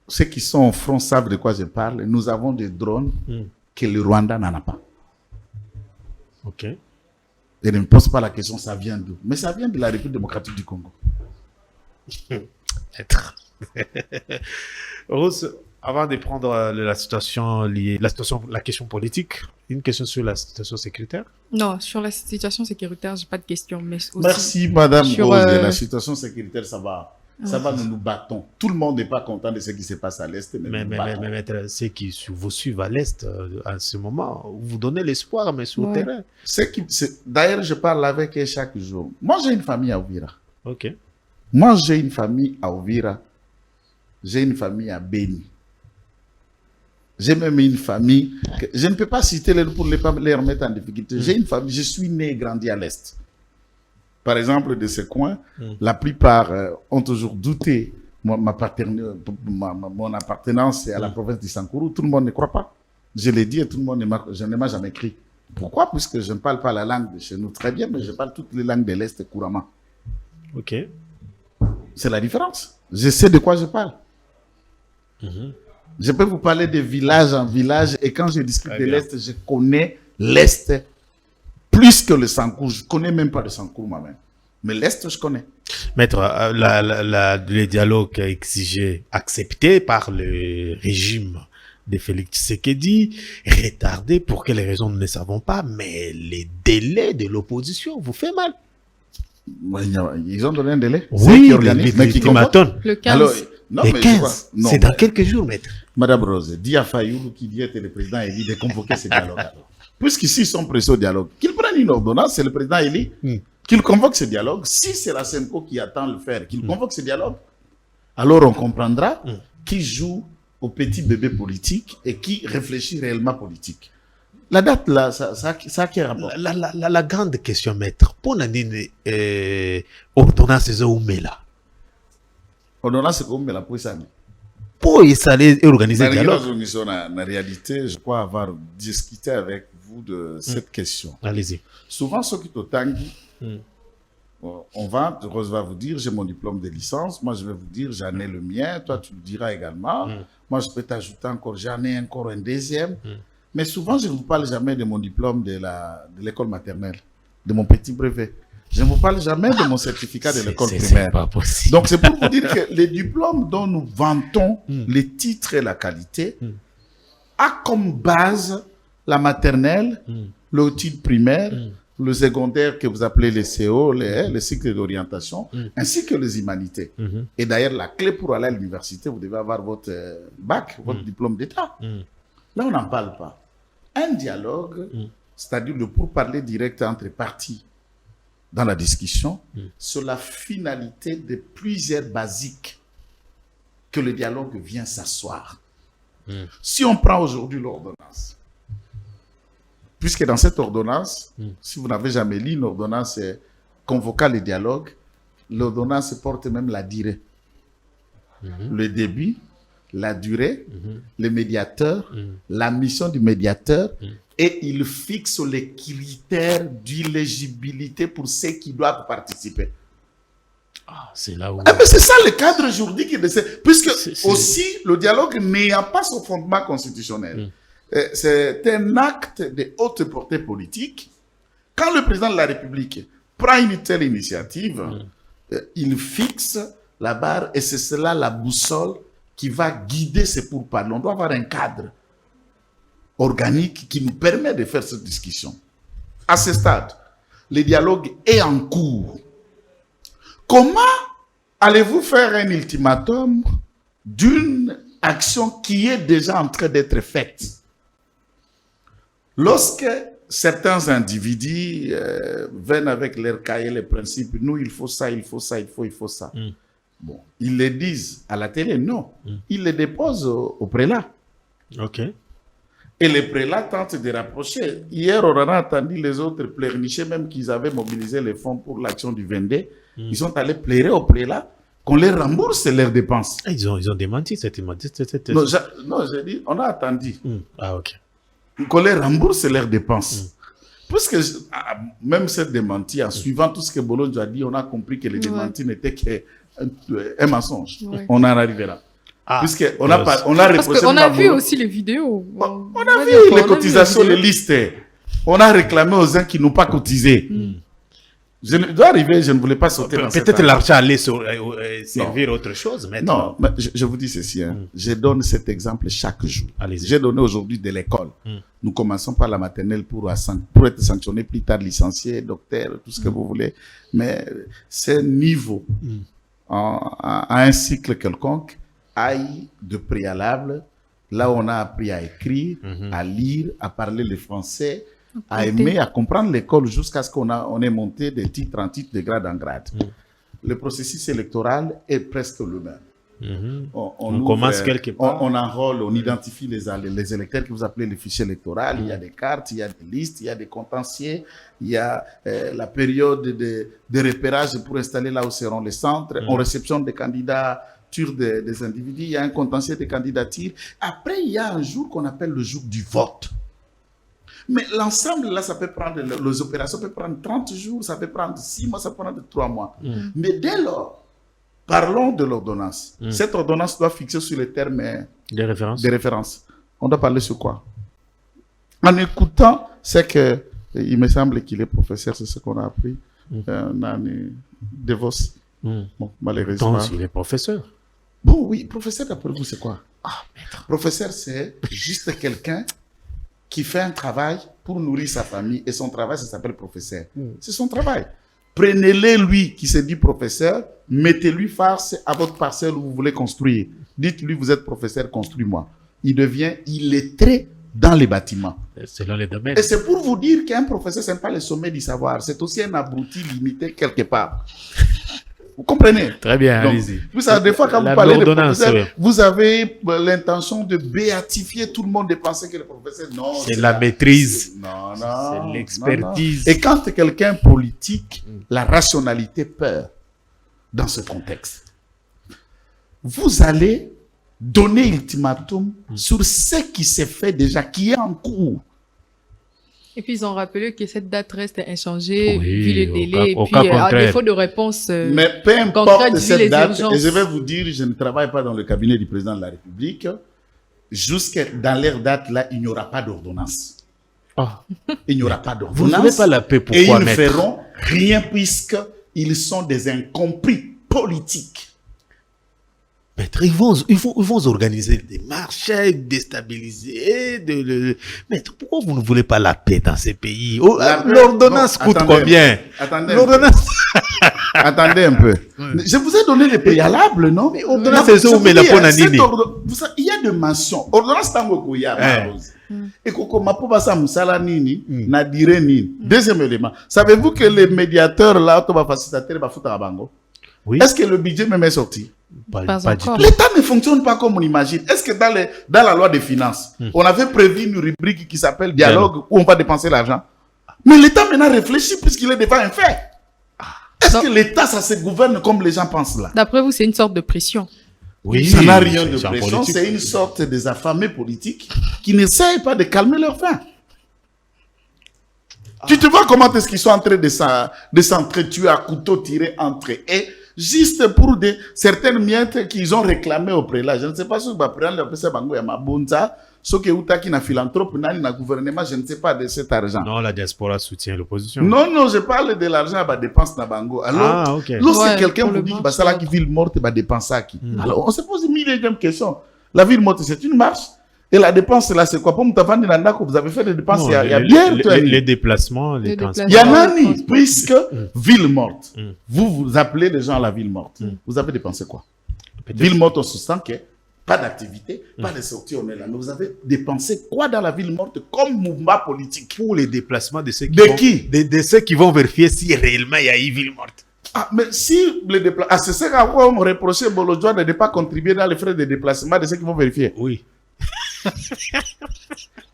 ceux qui sont au front savent de quoi je parle. Nous avons des drones que le Rwanda n'en a pas. Ok. Et ne me pose pas la question, ça vient d'où? Mais ça vient de la République démocratique du Congo. Rose, avant de prendre la situation liée, la question politique, une question sur la situation sécuritaire? Non, sur la situation sécuritaire, j'ai pas de question. Mais aussi merci, Madame Rose. La situation sécuritaire, ça va. Ça va, nous battons. Tout le monde n'est pas content de ce qui se passe à l'Est. Mais maître, ceux qui vous suivent à l'Est, à ce moment, vous donnez l'espoir, mais sur le terrain. D'ailleurs, je parle avec eux chaque jour. Moi, j'ai une famille à Ouvira. Ok. Moi, j'ai une famille à Ouvira. J'ai une famille à Beni. J'ai même une famille, je ne peux pas citer pour ne pas les remettre en difficulté. J'ai une famille, je suis né et grandi à l'Est. Par exemple, de ce coin, la plupart ont toujours douté mon appartenance à la province du Sankourou. Tout le monde ne croit pas. Je l'ai dit et tout le monde je ne m'a jamais écrit. Pourquoi? Puisque je ne parle pas la langue de chez nous très bien, mais je parle toutes les langues de l'Est couramment. Ok. C'est la différence. Je sais de quoi je parle. Je peux vous parler de village en village et quand je discute de l'Est, je connais l'Est plus que le Sankourou. Je ne connais même pas le Sankourou moi-même. Mais l'Est, je connais. Maître, le dialogue exigé, accepté par le régime de Félix Tshisekedi, retardé pour quelles raisons nous ne savons pas, mais les délais de l'opposition vous fait mal. Ils ont donné un délai? Oui, le 15. Alors, non, le 15, c'est dans quelques jours, maître. Madame Rose, dis à Fayoulou qui dit être le président élu de convoquer ce dialogue. Puisqu'ici, ils sont pressés au dialogue. Qu'ils prennent une ordonnance, c'est le président élu, qu'il convoque ce dialogue. Si c'est la SENCO qui attend le faire, qu'il convoque ce dialogue, alors on comprendra qui joue au petit bébé politique et qui réfléchit réellement politique. La date, là, ça a quel rapport? La grande question, maître, pour Nadine, ordonnance de Oumela. Ordonnance de Oumela, pour ça. Pour aller organiser le dialogue. En réalité, je crois avoir discuté avec vous de cette question. Allez-y. Souvent, ceux qui t'otanguent, Rose va vous dire, j'ai mon diplôme de licence. Moi, je vais vous dire, j'en ai le mien. Toi, tu le diras également. Moi, je peux t'ajouter encore, j'en ai encore un deuxième. Mais souvent, je ne vous parle jamais de mon diplôme de l'école maternelle, de mon petit brevet. Je ne vous parle jamais de mon certificat de l'école C'est primaire. pas possible. Donc, c'est pour vous dire que les diplômes dont nous vantons les titres et la qualité a comme base la maternelle, le titre primaire, le secondaire que vous appelez les CO, les cycles d'orientation, ainsi que les humanités. Et d'ailleurs, la clé pour aller à l'université, vous devez avoir votre bac, votre diplôme d'État. Là, on n'en parle pas. Un dialogue, c'est-à-dire le pourparler direct entre parties dans la discussion, sur la finalité de plusieurs basiques que le dialogue vient s'asseoir. Si on prend aujourd'hui l'ordonnance, puisque dans cette ordonnance, si vous n'avez jamais lu, l'ordonnance convoquant le dialogue, l'ordonnance porte même la durée. Le début, la durée, le médiateur, la mission du médiateur, et il fixe les critères d'éligibilité pour ceux qui doivent participer. Ah, c'est là où... mais c'est ça le cadre juridique de puisque aussi le dialogue n'ayant pas son fondement constitutionnel. C'est un acte de haute portée politique. Quand le président de la République prend une telle initiative, il fixe la barre et c'est cela la boussole qui va guider ces pourparlers. On doit avoir un cadre organique qui nous permet de faire cette discussion. À ce stade, le dialogue est en cours. Comment allez-vous faire un ultimatum d'une action qui est déjà en train d'être faite? Lorsque certains individus viennent avec leur cahier, les principes, nous, il faut ça, il faut ça, il faut ça. Bon, ils le disent à la télé, non. Ils le déposent au prélat. OK. Et les prélats tentent de rapprocher. Hier, on a entendu les autres pleurnicher, même qu'ils avaient mobilisé les fonds pour l'action du 22. Ils sont allés pleurer au prélat qu'on les rembourse leurs dépenses. Ils ont démenti cette... Non, j'ai dit, on a attendu. Ah, OK. Qu'on les rembourse leurs dépenses. Puisque même cette démenti, en suivant tout ce que Bolonjo a dit, on a compris que les démentis n'étaient qu'un mensonge. On en arrivera. Puisqu'on a reproché... Parce qu'on a vu aussi les vidéos. On a vu les cotisations, les listes. On a réclamé aux uns qui n'ont pas cotisé. Je dois arriver, je ne voulais pas sauter dans cette... Peut-être l'argent allait servir autre chose, mais... Non, mais je vous dis ceci. Je donne cet exemple chaque jour. J'ai donné aujourd'hui de l'école. Nous commençons par la maternelle pour être sanctionné plus tard, licencié, docteur, tout ce que vous voulez. Mais c'est niveau à un cycle quelconque aille de préalable, là où on a appris à écrire, à lire, à parler le français, à aimer, à comprendre l'école jusqu'à ce qu'on ait monté de titre en titre, de grade en grade. Le processus électoral est presque le même. On commence quelque part. On enrôle, on identifie les électeurs que vous appelez le fichier électoral. Il y a des cartes, il y a des listes, il y a des contentieux, il y a la période de repérage pour installer là où seront les centres. On réceptionne des candidats des individus, il y a un contentieux de candidature. Après, il y a un jour qu'on appelle le jour du vote. Mais l'ensemble, là, ça peut prendre, les opérations peuvent prendre 30 jours, ça peut prendre 6 mois, ça peut prendre 3 mois. Mais dès lors, parlons de l'ordonnance. Cette ordonnance doit fixer sur les termes des références. On doit parler sur quoi? En écoutant, c'est que, il me semble qu'il est professeur, c'est ce qu'on a appris, Nani DeVos. Bon, malheureusement. Donc, il est professeur. Bon, oui, professeur, d'après vous, c'est quoi? Maître. Professeur, c'est juste quelqu'un qui fait un travail pour nourrir sa famille. Et son travail, ça s'appelle professeur. C'est son travail. Prenez-le, lui, qui se dit professeur, mettez-lui face à votre parcelle où vous voulez construire. Dites-lui, vous êtes professeur, construis-moi. Il devient illettré dans les bâtiments. Selon les domaines. Et c'est pour vous dire qu'un professeur, ce n'est pas le sommet du savoir. C'est aussi un abruti limité quelque part. Vous comprenez? Très bien, allez-y. Vous savez, des fois, quand vous parlez de professeur, vous avez l'intention de béatifier tout le monde, de penser que le professeur, non. C'est la maîtrise. Non. C'est l'expertise. Et quand quelqu'un politique, la rationalité peur dans ce contexte. Vous allez donner ultimatum sur ce qui s'est fait déjà, qui est en cours. Et puis, ils ont rappelé que cette date reste inchangée, oui, vu le délai, au et cas puis à contraire. défaut de réponse. Mais peu importe cette date, et je vais vous dire, je ne travaille pas dans le cabinet du président de la République, jusqu'à dans leur date là, il n'y aura pas d'ordonnance. Il n'y aura pas d'ordonnance. Vous ne voulez pas la paix, pourquoi, et ils ne feront, rien puisqu'ils sont des incompris politiques. Maître, ils vont organiser des marches, déstabiliser. Maître, pourquoi vous ne voulez pas la paix dans ces pays? L'ordonnance coûte combien? Attendez un peu. Je vous ai donné les préalables, non? Mais ordonnance, c'est ça, mais la ponanini. Il y a des mentions. Ordonnance tango koya. Et koko mapoba sa musala nini, na dire nini. Deuxième élément. Savez-vous que les médiateurs là, to ba facilitateur ba futa bango? Oui. Est-ce que le budget même est sorti? Pas encore. L'État ne fonctionne pas comme on imagine. Est-ce que dans la loi des finances, on avait prévu une rubrique qui s'appelle dialogue où on va dépenser l'argent? Mais l'État maintenant réfléchit puisqu'il est devant un fait. Est-ce que l'État, ça se gouverne comme les gens pensent là? D'après vous, c'est une sorte de pression. Oui, ça n'a rien de pression. C'est une sorte des affamés politiques qui n'essayent pas de calmer leur faim. Tu te vois comment est-ce qu'ils sont en train de s'entretuer à couteau tiré entre eux, juste pour certaines miettes qu'ils ont réclamées au prélat. Je ne sais pas si vous avez pris le bango ya mabonza, ce que Outaki na philanthrope, na gouvernement, je ne sais pas de cet argent. Non, la diaspora soutient l'opposition. Non, je parle de l'argent à dépense na bango. Alors, lorsque quelqu'un vous dit que ça là qui ville morte, va dépenser à qui? Alors, on se pose 1000e question. La ville morte, c'est une marche. Et la dépense, là, c'est quoi? Pour que vous avez fait des dépenses, il y a bien... Les déplacements, les transports. Il y en a ni, puisque ville morte. Vous appelez les gens à la ville morte. Vous avez dépensé quoi? Ville morte, on se sent que pas d'activité, pas de sortie, on est là. Mais vous avez dépensé quoi dans la ville morte comme mouvement politique? Pour les déplacements de ceux de ceux qui vont vérifier si réellement il y a une ville morte. Ah, mais si les déplacements... c'est ça qu'on me reprochait Bolodjoa de ne pas contribuer dans les frais de déplacement de ceux qui vont vérifier. Oui.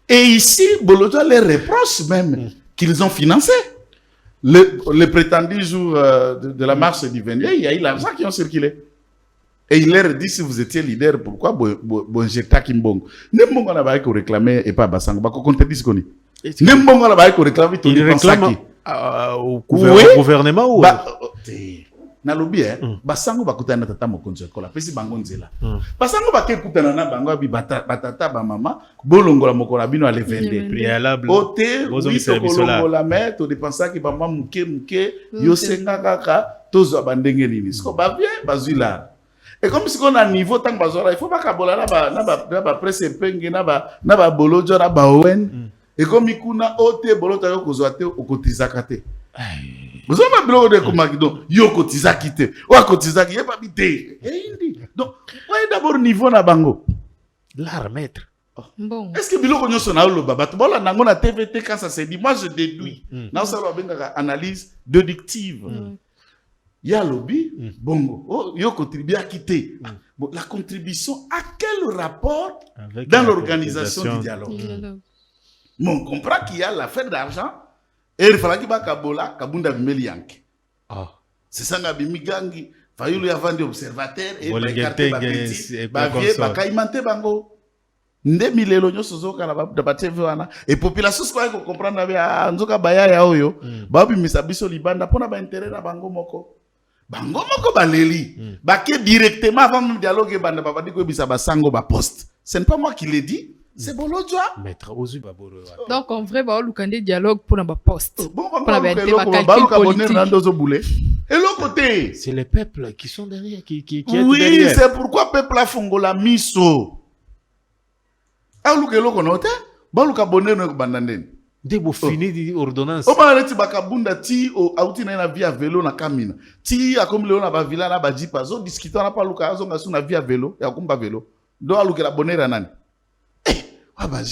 Et ici, Bolodjoa les reproche même qu'ils ont financé. Le prétendu jour de la marche du 22, il y a eu l'argent qui ont circulé. Et il leur dit, si vous étiez leader, pourquoi Bonjeta Kimbongo? Nembongo n'a pas été réclamé et pas Bassango. Bako contredit ce qu'on dit. Nembongo n'a pas été réclamé. Il réclame au gouvernement ou na lobby basango bakutana tata mokonzi kola pesi bango nzela basango bakekutana na bango bi batata ba mama bolongola mokola bino ale vende préalable ote biso kolongola mais to dépenser ki ba mama muke yo senga kaka tozo bandenge nini siko ba bien bazula et comme si on a niveau tant bazora il faut pas kabola na ba presse penge na ba bolojo na ba owen et comme ikuna ote bolota yo kozwa te okotizaka te. Vous avez un de Komakido, Yoko Tizakite, ou à Kotizaki, y'a pas bité. Donc, voyez d'abord niveau na bango. L'art maître. Bon. Est-ce que Biloko Nyoso na le baba? Bon, là, nango na TVT quand ça s'est dit, moi je déduis. Dans ça, on a une analyse déductive. Il y a lobby, bongo. Oh, Yoko Tribia quitté. Bon, la contribution, à quel rapport avec dans l'organisation du dialogue? Bon, on comprend qu'il y a l'affaire d'argent. Et il fallait qu'il y ait Kabola, Kabunda Bimeli Yanke. C'est ça, Nabimi Gangi. Il y a vendu observateur et il y a des bakaimante bango. Nde milelo nyoso zoka na batev wana. Et population soit ko comprendre na nzoka baya ya oyo. Babi misabiso libanda pona ba intérêt na bango moko. Bango moko baleli. Bake directement avant même dialogue banda babadi ko bisa basango ba poste. Ce n'est pas moi qui l'ai dit. C'est Bolodjoa. Maître Ozu Baboro. Donc, en vrai, bah, on a dialogue pour un poste. Bon, pour la calcul politique. Et l'autre côté. C'est les peuples qui sont derrière, oui, c'est pourquoi peuple a fongola miso. Ah, l'autre côté. Bon, l'autre bonheur ne bandanden. Dès que vous finissez l'ordonnance. Au moins, tu bakabunda ti au outil na via vélo na kamina. Ti a comme Léon na villa na bajipa. Zo discuter na pas l'autre zo na via vélo. Ya kumba vélo. Do a l'autre la bonheur nani. Ah bah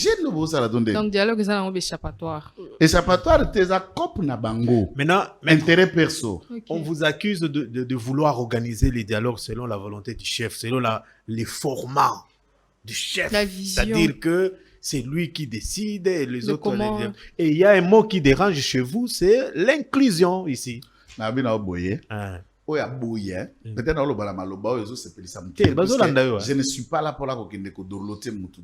donc dialogue c'est un échappatoire. Échappatoire t'es à cop na bango. Maintenant intérêt perso. Okay. On vous accuse de vouloir organiser les dialogues selon la volonté du chef, selon les formats du chef. La vision. C'est-à-dire que c'est lui qui décide et les autres. Et il y a un mot qui dérange chez vous, c'est l'inclusion ici. Peut-être je ne suis pas là pour la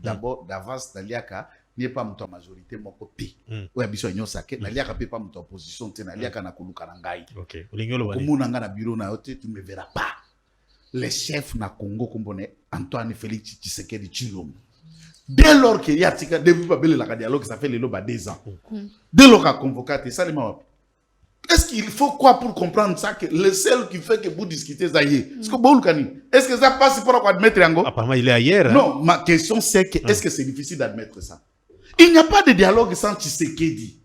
d'abord d'avance Naliaka n'est pas mon majorité mon côté ou abiso nyosake Naliaka peut pas mon opposition Naliaka na kuluka nangai. OK na bureau na yote tu ne me verras pas les chefs na Congo kombone Antoine Félix Tshisekedi Tshilombo dès lors qu'il y a depuis pas belle la dialogue ça fait le loba 2 ans dès lors qu'a convoqué ça les Est-ce qu'il faut quoi pour comprendre ça, que le seul qui fait que vous discutez, ça y est? Est-ce que ça passe pour admettre Yango? Apparemment, il est ailleurs. Hein? Non, ma question c'est que est-ce que c'est difficile d'admettre ça? Il n'y a pas de dialogue sans Tshisekedi.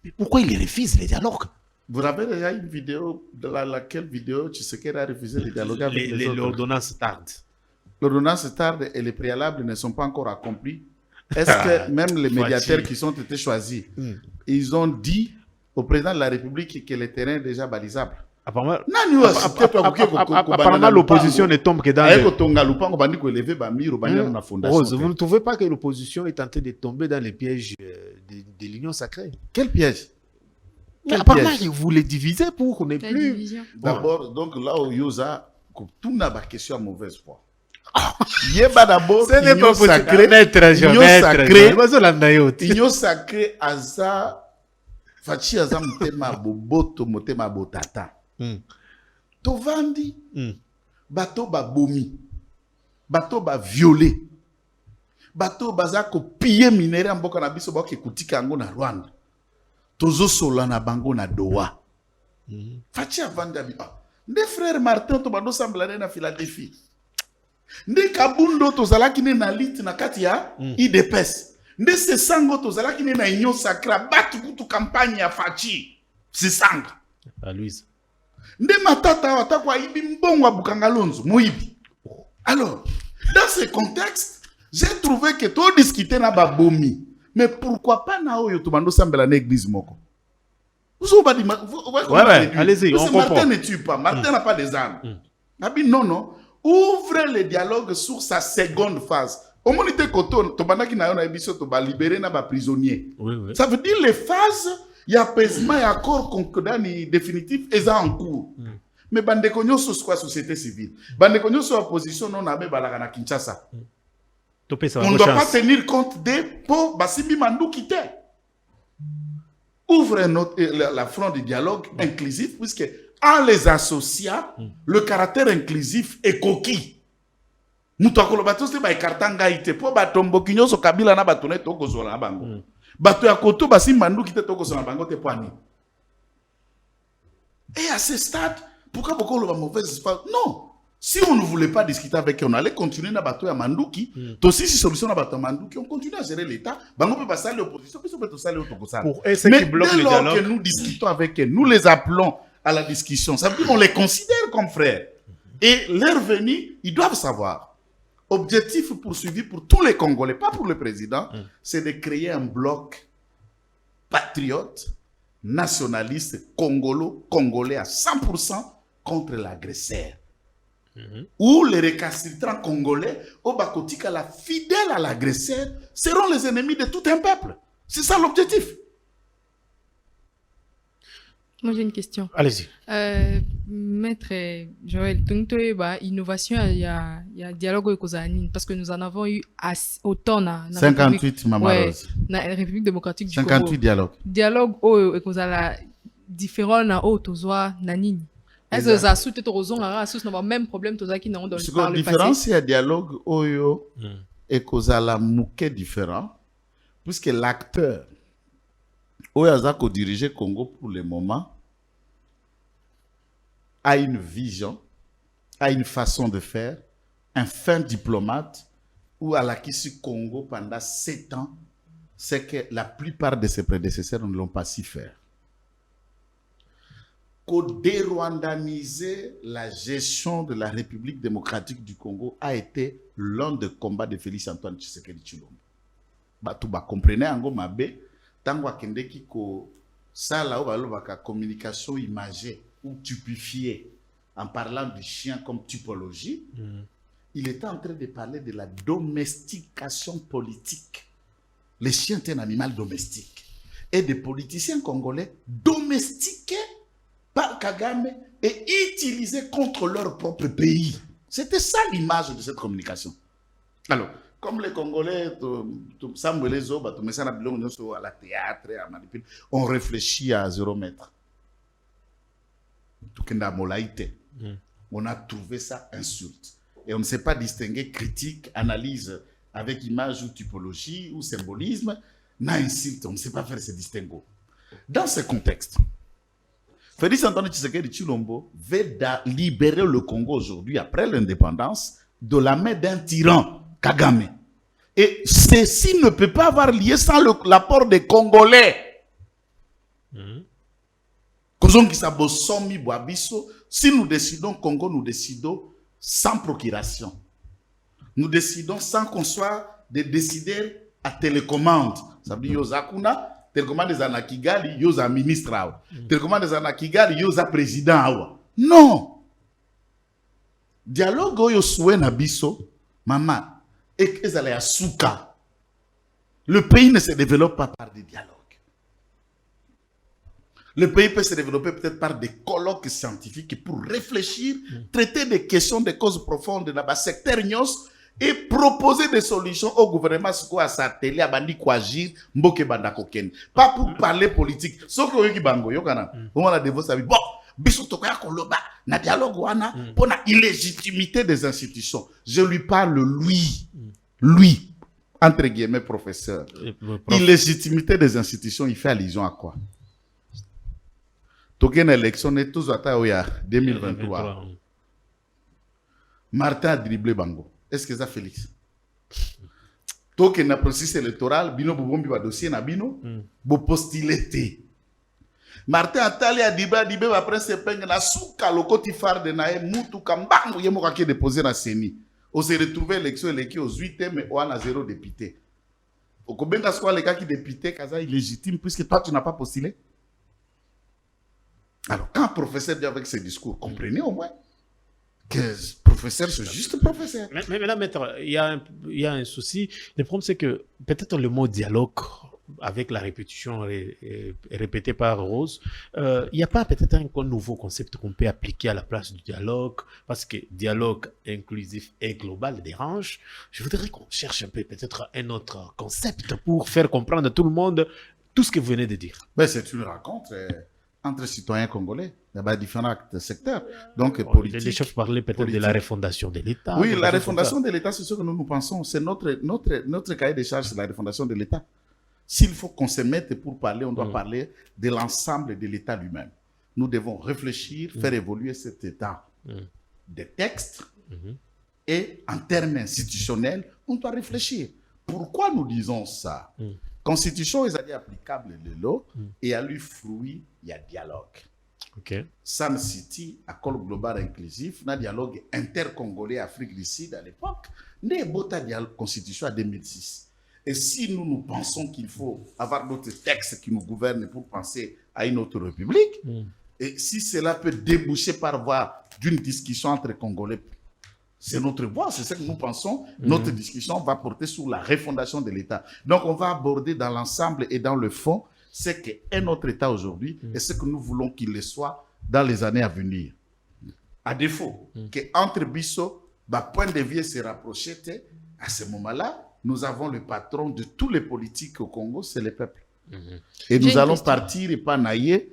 Mais pourquoi il refuse les dialogues? Vous avez déjà une vidéo, dans laquelle vidéo Tshisekedi a refusé de dialoguer avec les autres? L'ordonnance tarde. L'ordonnance tarde et les préalables ne sont pas encore accomplis. Est-ce que même les médiateurs qui sont été choisis, ils ont dit au président de la République que le terrain est déjà balisable? Apparemment, l'opposition ne tombe que dans Rose, vous ne trouvez pas que l'opposition est tentée de tomber dans les pièges de l'union sacrée? Quel piège? Mais apparemment, vous les divisez pour qu'on n'ait plus... D'abord, donc là où Yosa, tout n'a pas question à mauvaise foi. Yeba d'abord, ce n'est pas sacré, union sacré, aza, fachi aza mutema boboto, mutema botata. Tovandi, bato ba bomi, bato ba violé, bato baza ko piller minéraux en boka na biso ba ke kutika ngo na Rwanda. Tozo sola na bango na Doha. Fachi avanda bi. Nde frère Martin to bando semblane na Philadelphie. Nde Kabundo to zalaki ne na lit na kati ya IDPS. Nde Sesango to zalaki ne na union sacra batu kutu campagne ya Fachi. Sisanga. À Louise. Nde matata watakwa ibi mbongo Bukangalonzo moibi. Alors, dans ce contexte, j'ai trouvé que tout discuter na babomi. Mais pourquoi pas na oyo to bando sambela na église moko? Allez-y, on comprend. Martin ne tue pas. Martin n'a pas des armes. Nabi non. Ouvrez le dialogue sur sa seconde phase. Au moment où tu as libéré les prisonniers. Ça veut dire les phases, il y a apaisement, il y a accord concordant définitif et ça en cours. Mais bande konyo sur quoi société civile. Bande konyo sur opposition non abe balagana Kinshasa. On ne doit pas tenir compte des pauvres Basimbi Mandou qui t'est. Ouvrez la front du dialogue inclusif puisque en les associant, le caractère inclusif est coquille. Nous t'avons bateau c'est ba kartanga ite po batombo kinyoso kabila na batone toko zola na bango. Bato ya koto basi mandu kite toko zola bango te poani. Et à ce stade, pourquoi beaucoup le mauvaise foi? Non. Si on ne voulait pas discuter avec eux, on allait continuer na bato ya manduki. Aussi si solution na bato manduki, on continue à gérer l'État. Bango peut passer l'opposition, puis on peut passer l'opposition. Pour eux, c'est qui bloque le dialogue. Que nous discutons avec eux, nous les appelons à la discussion. Ça veut dire qu'on les considère comme frères. Et leur venue, ils doivent savoir. Objectif poursuivi pour tous les Congolais, pas pour le président, c'est de créer un bloc patriote, nationaliste, congolais à 100% contre l'agresseur. Ou les récalcitrants congolais, au Bakotika, la fidèle à l'agresseur, seront les ennemis de tout un peuple. C'est ça l'objectif. Moi, j'ai une question. Allez-y. Maître Joël, donc, innovation, il y a dialogue avec Kozanine, parce que nous en avons eu autant. 58, Maman Rose. Dans la République démocratique du 58 Congo. dialogues. Dialogue, avec Kozala, différent, na Tozoa, Nanine. Est-ce que ça a soutenu Tozon, la race, nous avons même problème, Tozoa qui n'ont dans le passé. La différence, il y a dialogue, Oyo, et Kozala, Mouké différent, puisque l'acteur, Oyazako dirige Congo pour le moment, a une vision, a une façon de faire, un fin diplomate, ou à la Kissi Congo pendant 7 ans, c'est que la plupart de ses prédécesseurs ne l'ont pas su faire. Dérwandaniser la gestion de la République démocratique du Congo a été l'un des combats de Félix Antoine Tshisekedi Tshilombo. Tout comprenez en mabe. Tango akendeki ko sala obalobaka communication imagée ou typifiée en parlant du chien comme typologie, il était en train de parler de la domestication politique. Le chien est un animal domestique. Et des politiciens congolais domestiqués par Kagame et utilisés contre leur propre pays. C'était ça l'image de cette communication. Alors, comme les Congolais, à la théâtre, on réfléchit à 0 mètre. On a trouvé ça insulte. Et on ne sait pas distinguer critique, analyse avec image ou typologie ou symbolisme. N'a insulte, on ne sait pas faire ce distinguo. Dans ce contexte, Félix Antoine Tshisekedi Tshilombo veut libérer le Congo aujourd'hui, après l'indépendance, de la main d'un tyran, Kagame. Et ceci ne peut pas avoir lieu sans l'apport des Congolais. Si nous décidons Congo, nous décidons sans procuration. Nous décidons sans qu'on soit des décideurs à télécommande. Ça veut dire Yozakuna, télécommande des Anakigali, Yoza ministre. Télécommande des Anakigali, Yoza président. Non. Dialogue yo soué na biso, maman, et ezale ya souka. Le pays ne se développe pas par des dialogues. Le pays peut se développer peut-être par des colloques scientifiques pour réfléchir, traiter des questions, des causes profondes dans le secteur NIOS et proposer des solutions au gouvernement à sa télé, à bandi quoi agir, mboke banda koken. Pas pour parler politique. Sauf que yoki bango, yokana. On a dévoté sa vie. Bon, biso tokoya koloba, na dialogue wana, pour la illégitimité des institutions. Je lui parle lui, entre guillemets, professeur. Illégitimité des institutions, il fait allusion à quoi? Token élection est tous à 2023. Martin a dribblé Bango. Est-ce que ça Félix? Token a processus électoral, bino bobombi ba dossier na bino, bo postulé. Martin a tali a dibé va prendre ses peines na souka lokoti far de nae mutu kambango yemo kaki déposer na CENI. On s'est retrouvé élection électée aux 8e mais on a 0 député. Au Kobenga soit les gars qui député kaza illégitime puisque toi tu n'as pas postulé. Alors, quand un professeur dit avec ses discours, comprenez au moins que le professeur, c'est juste professeur. Mais là, maître, il y a un souci. Le problème, c'est que peut-être le mot dialogue, avec la répétition répétée par Rose, il n'y a pas peut-être un nouveau concept qu'on peut appliquer à la place du dialogue, parce que dialogue inclusif et global dérange. Je voudrais qu'on cherche un peu peut-être un autre concept pour faire comprendre à tout le monde tout ce que vous venez de dire. Mais c'est une rencontre entre citoyens congolais. Il y a différents secteurs. Donc, politique. Les chefs parlaient peut-être de la refondation de l'État. Oui, la refondation de l'État, c'est ce que nous pensons. C'est notre cahier de charges, c'est la refondation de l'État. S'il faut qu'on se mette pour parler, on doit parler de l'ensemble de l'État lui-même. Nous devons réfléchir, faire évoluer cet État des textes et en termes institutionnels, on doit réfléchir. Pourquoi nous disons ça? Constitution est applicable de l'eau et à lui fruit, il y a dialogue. Okay. Sam City, accord global inclusif, un dialogue intercongolais Afrique du Sud à l'époque, n'est pas dialogue constitution en 2006. Et si nous pensons qu'il faut avoir d'autres textes qui nous gouvernent pour penser à une autre république, et si cela peut déboucher par voie d'une discussion entre Congolais, c'est notre voie, c'est ce que nous pensons. Notre discussion va porter sur la refondation de l'État. Donc, on va aborder dans l'ensemble et dans le fond ce qu'est notre État aujourd'hui et ce que nous voulons qu'il le soit dans les années à venir. À défaut qu'entre Bisso, point de vue se rapprocher, à ce moment-là, nous avons le patron de tous les politiques au Congo, c'est le peuple. Et nous allons partir et pas naïe,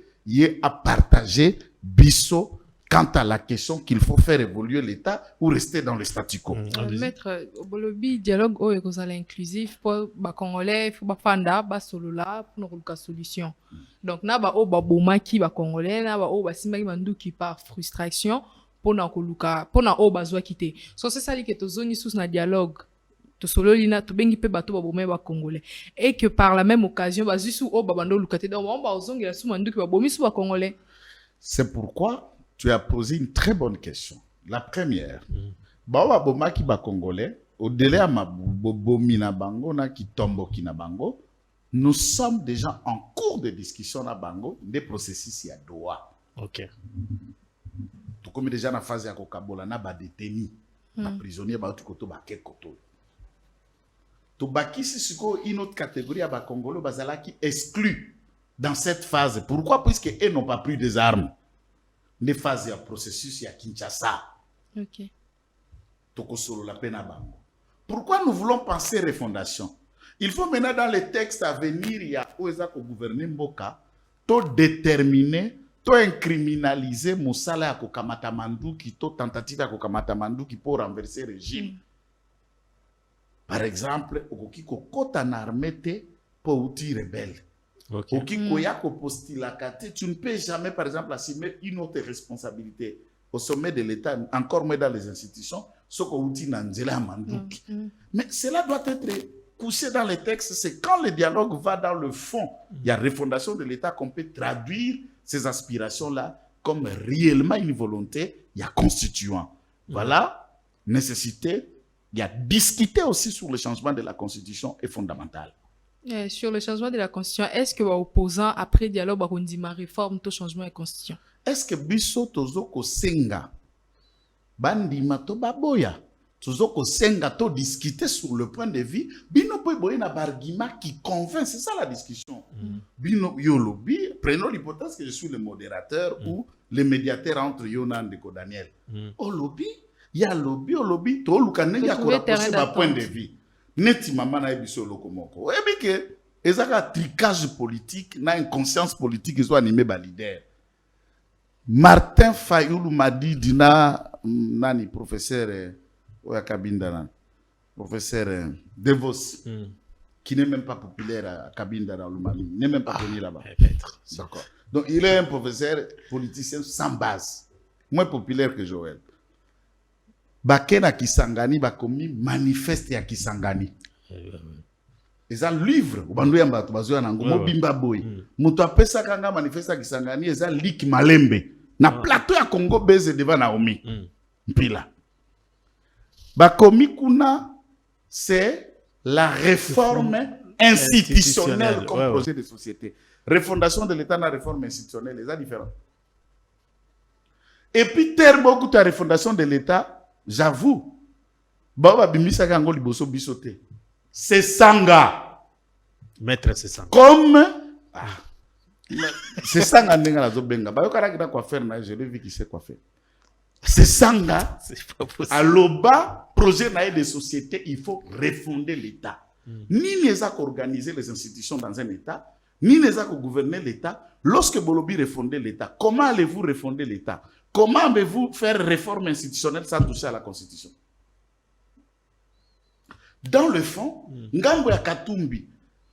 à partager Bisso quant à la question qu'il faut faire évoluer l'État ou rester dans le statu quo. Maître, le dialogue est inclusif pour les Congolais, pour les Fanda, pour Solola, pour une solution. Donc, nous avons des Congolais, nous avons des par frustration pour nous besoin quitter. So c'est ça que tu zones sous un dialogue. To solo lina to bengi pe bato babomé ba congolais et que par la même occasion ba zisu o babando lukate donc on ba ozongela sous manduki babomi sous ba congolais. C'est pourquoi tu as posé une très bonne question. La première, ba bomaki ba congolais au-delà ma bobomi na bango na ki tombo ki na bango, nous sommes déjà en cours de discussion na bango des processus ya Doha. OK. To comme déjà na phase ya kokabola na ba détenu, ba prisonnier ba tukoto ba kekoto. Tobaki si une autre catégorie à Congolais bazala qui exclut dans cette phase. Pourquoi? Puisque ils n'ont pas pris des armes. Les phases à processus il y a Kinshasa. OK. Tokosolo la peine à Bango. Pourquoi nous voulons penser refondation? Il faut maintenant dans les textes à venir il y a Oeza ko gouverner Mboka, to déterminer, to incriminaliser Moussala ko Kamata Manduki, to tentative à ko Kamata Manduki pour renverser le régime. Par exemple, au Kiko Kota na armée pour outil rebelle. Au Kikoya ko postilakate, tu ne peux jamais, par exemple, assumer une autre responsabilité au sommet de l'État, encore moins dans les institutions, ce qu'on dit dans Mandouk. Mais cela doit être poussé dans les textes. C'est quand le dialogue va dans le fond, il y a refondation de l'État qu'on peut traduire ces aspirations-là comme réellement une volonté, il y a constituant. Voilà, nécessité. Il y a discuté aussi sur le changement de la Constitution est fondamental. Sur le changement de la Constitution, est-ce que opposant après dialogue ma réforme tout changement de la Constitution? Est-ce que biso tozoko senga bandima to baboya tozoko senga to discuter sur le point de vue bino po boye na argument qui convainc, c'est ça la discussion. Bino yolobi, prenons l'hypothèse que je suis le modérateur ou le médiateur entre Yonan et Daniel. Au lobby, il y a lobby, to lukane ya ko rapprocher ma point de vue. Neti mama na ebiso lokomoko. Et bien que ezaka tricage politique, na une conscience politique ils sont animés par leader. Martin Fayoulou m'a dit dina nani professeur oya Kabinda, professeur Devos, qui n'est même pas populaire à Kabinda dans l'Umami, il n'est même pas connu là-bas. D'accord. Donc il est un professeur politicien sans base, moins populaire que Joël. Bakena Kisangani bakomi manifeste ya Kisangani. Eza livre ubandu ya mbatu bazo na ngomo bimba boy. Muto apesa kanga manifeste ya Kisangani eza Lik Malembe na plateau ya Congo beze devant Naomi. Mpila. Bakomi kuna c'est la réforme institutionnelle comme projet de société. Refondation de l'État na réforme institutionnelle, c'est différent. Et puis beaucoup de refondation de l'État. J'avoue, Baba Bimisa Kango Liboso Bisote. C'est Sanga. Maître, c'est Sanga. Comme. C'est Sanga Nenga Zobenga. Bayokara qui a quoi faire, je l'ai vu qui sait quoi faire. C'est Sanga. C'est pas possible. À l'OBA, projet de société, il faut refonder l'État. Ni les a qu'organiser les institutions dans un État, ni les a qu'à gouverner l'État. Lorsque Bolobi refonder l'État, comment allez-vous refonder l'État? Comment allez-vous faire réforme institutionnelle sans toucher à la Constitution? Dans le fond, Ngambo ya Katumbi,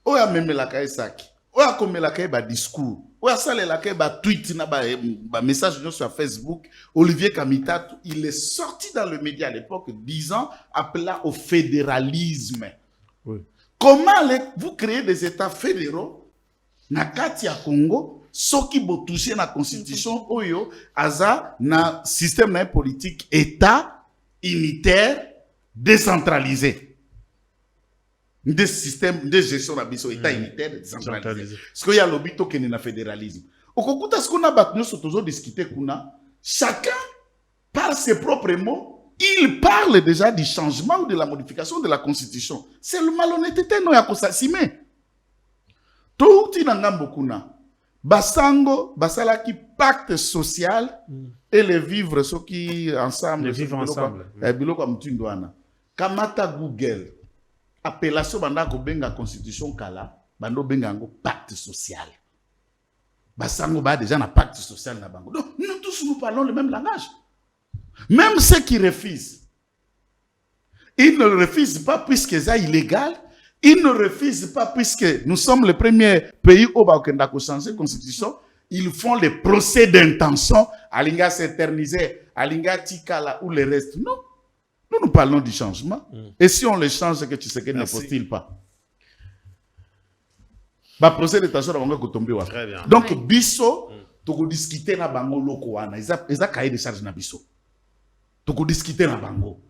oya memela kae saki, oya komela kae ba discours, oya salela kae ba tweet na ba message sur Facebook, Olivier Kamitatu, il est sorti dans le média à l'époque disant, appelant au fédéralisme. Oui. Comment allez-vous créer des États fédéraux na kati ya Congo? Soki bo toucher na constitution oyo aza na système na politique état unitaire décentralisé. Des systèmes de gestion na biso état unitaire décentralisé. Parce qu'il y a l'obito qui est na fédéralisme. Okokuta ce qu'on a battu sur toujours discuter kuna, chacun par ses propres mots, il parle déjà du changement ou de la modification de la constitution. C'est le malhonnêteté non ya kosasime. Touti na ngambo kuna. Basango, basalaki pacte social et les vivre ceux qui ensemble. Les vivre ensemble. Biloko mtindwana. Kamata Google. Appellation banda ko benga constitution kala, bando benga ngo pacte social. Basango ba déjà na pacte social na bango. Donc nous tous nous parlons le même langage. Même ceux qui refusent. Ils ne refusent pas puisque c'est illégal. Ils ne refusent pas puisque nous sommes le premier pays où on a changé la constitution. Ils font les procès d'intention. Alinga s'éterniser, Alinga Tikala ou le reste. Non. Nous parlons du changement. Et si on le change, que tu sais qu'il ne postule pas. Bah, procès d'intention, on va tomber. Très bien. Donc, biso, tu peux discuter na bango loko wana. Ils ont cahier de charge na biso. Tu peux discuter na bango.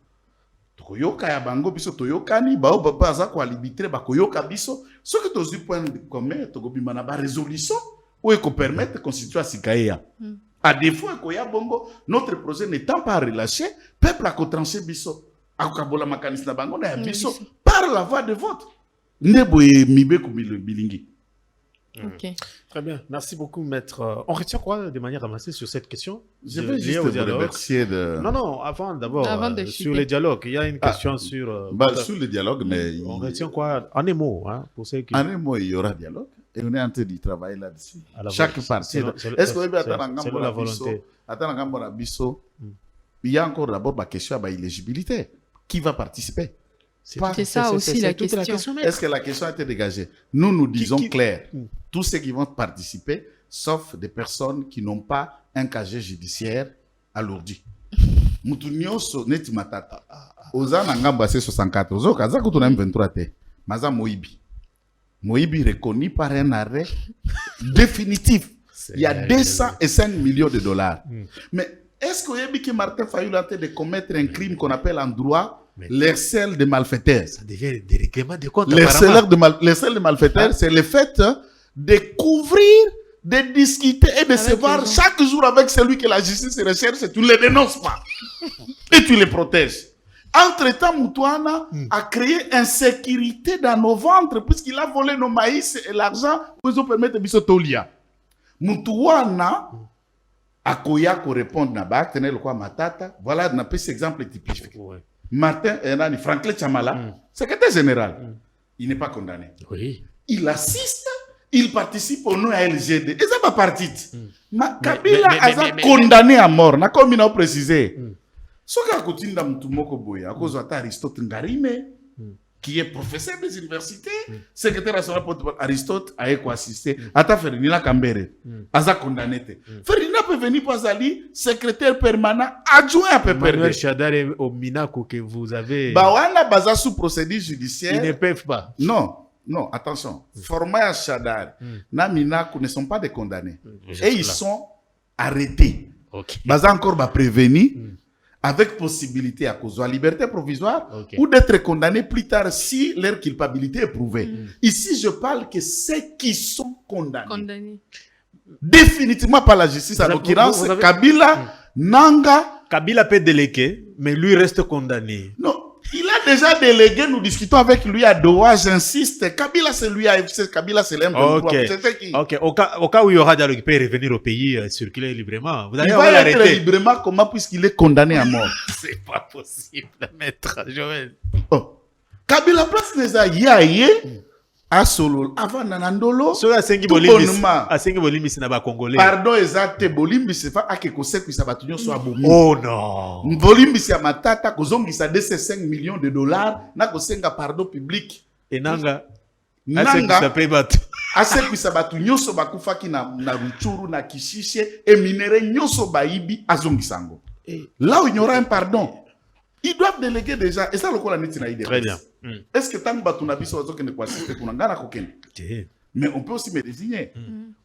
Toyoka ya bango biso toyokani bao baba za ko libitrer ba koyoka biso ce que tozu point commun to bima na ba résolution ou ko permettre constituer sikaia à défaut ko ya bongo notre projet n'étant pas relâché peuple a ko trancher biso akabola makanisi na bango na ya biso par la voie de vote ndebo mibe ko bilingi. Ok. Très bien. Merci beaucoup, maître. On retient quoi de manière avancée sur cette question? Je vais juste vous remercier de... Non, avant d'abord, sur les dialogues, il y a une question sur... sur le dialogue, mais... On retient quoi? En un mot, hein, pour ceux qui... En un mot, il y aura dialogue. Et on est en train de travailler là-dessus. Chaque partie. Est-ce que vous avez la volonté? Il y a encore d'abord la question de l'éligibilité. Qui va participer? C'est ça aussi la question. Est-ce que la question a été dégagée? Nous disons clair. Tous ceux qui vont participer, sauf des personnes qui n'ont pas un casier judiciaire alourdi. Mutu nyonso neti matata. Oza na ngambo c'est 64. Ozo kaza kutuna M23 te. Maza Moïbi. Moïbi reconnu par un arrêt définitif. Il y a 205 millions de dollars. Mais est-ce que Martin Fayulu a de commettre un crime qu'on appelle en droit l'hercèle de malfaiteurs? Ça devient des règlements de compte. L'hercèle de malfaiteurs, c'est le fait de couvrir, de discuter et de se voir chaque jour avec celui que la justice recherche et tu ne les dénonces pas. Et tu les protèges. Entre-temps, Moutouana a créé insécurité dans nos ventres puisqu'il a volé nos maïs et l'argent pour nous permettre de bisotolia. Moutouana a koya ko répondre na ba tenez le quoi matata. Voilà, n'a pas cet exemple typique. Martin Franklin Chamala, secrétaire général, il n'est pas condamné. Oui. Il assiste, il participe au nom à LGD. Et ça va partir. Kabila a condamné à mort. N'a comme il a précisé. Ce qui a continué dans Moutoumoko Boya, à cause d'Aristote Ngarime, qui est professeur des universités, secrétaire national pour Aristote a assisté. Ata Ferdinand Kambere, a condamné. Ferdinand peut venir pour Azali, secrétaire permanent, adjoint à PPRD. Manuel Chadar au Minako que vous avez. Bawana Baza sous procédure judiciaire. Ils ne peuvent pas. Non, attention. Format Chadar, na Minako ne sont pas des condamnés. Et ils sont arrêtés. Baza encore prévenir. Avec possibilité à cause de la liberté provisoire ou d'être condamné plus tard si leur culpabilité est prouvée. Ici, je parle que ceux qui sont condamnés. Définitivement par la justice, en l'occurrence, Kabila, Nanga. Kabila peut déléguer, mais lui reste condamné. Non, il a déjà délégué, nous discutons avec lui à Doha, j'insiste. Kabila, c'est lui, Kabila, c'est l'M23. Ok, au cas où il y aura dialogue, il peut revenir au pays, circuler librement. Vous allez il va être librement, comment, puisqu'il est condamné à mort? C'est pas possible, maître Joël. Kabila place les aïe, à Solo, avant Nanandolo, tout bonnement. À Sengi c'est n'a Congolais. Pardon, exact, Bolimbi, c'est pas à Kekose, qui s'abattu sur Aboumi. Oh non. Bolimbi, c'est à Matata, Kozongi, ça décès 5 millions de dollars, n'a Kosenga pardon public. Et Nanga, assez qui s'abattu, nyoso bakufa ki na Ruchuru, na Kishishe, et minéré, nyoso baibi, azongi sango. Là où il y aura un pardon, ils doivent déléguer déjà. Et ça, le coup, la nette, très bien. Est-ce que tant que tu n'as pas besoin de quoi assister pour n'en coquin? Mais on peut aussi me désigner.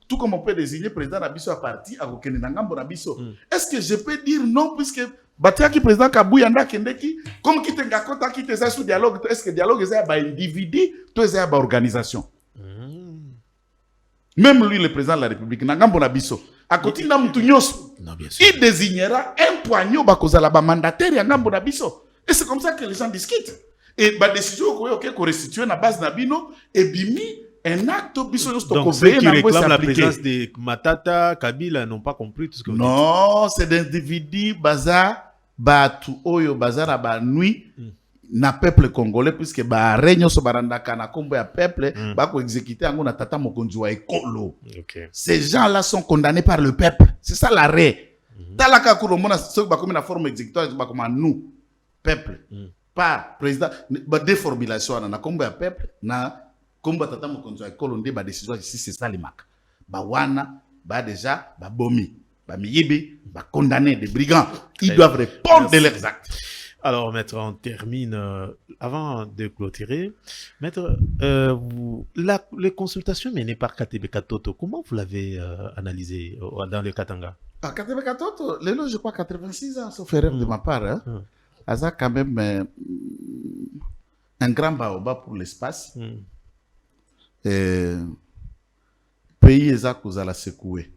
Tout comme on peut désigner président Nabiso à parti à coquin n'angambo Nabiso. Est-ce que je peux dire non puisque Batiaki président Kabouyanda Kendeki comme qui te ngakota qui te ça sous dialogue? Est-ce que dialogue est un individu, toi est une organisation? Même lui, le président de la République, n'angambo Nabiso. À côté de Moutounios, il désignera un poignot bakozala ba mandataire y'angambo Nabiso. Et c'est comme ça que les gens discutent. Et la décision qu'on restitue na base nabino et bimi un acte biso juste donc ceux qui réclament la présence de Matata, Kabila n'ont pas compris tout ce que vous dites. Non, c'est des individus baza batu oyo bazara ba nuit na peuple congolais puisque ba réunion so barandaka na kombo ya peuple ba ko exécuter ango na tata mokonzi wa ekolo. Ces gens-là sont condamnés par le peuple. C'est ça l'arrêt. Talaka kuromona so ba comme na forme exécutoire ba comme nous peuple. Par président ba déformulation na kombo ya peuple na kombo tata mokonzi wa ekolo nde ba décision ici c'est ça les marques. Ba wana ba déjà ba bomi ba miyibi ba condamner des brigands. Ils doivent répondre de leurs actes. Alors, maître, on termine. Avant de clôturer, maître, les consultations menées par KTB Katoto, comment vous l'avez analysé dans le Katanga? KTB Katoto, je crois 86 ans, sauf erreur de ma part. Hein. Ça quand même un grand baobab pour l'espace. Pays est à la secouer.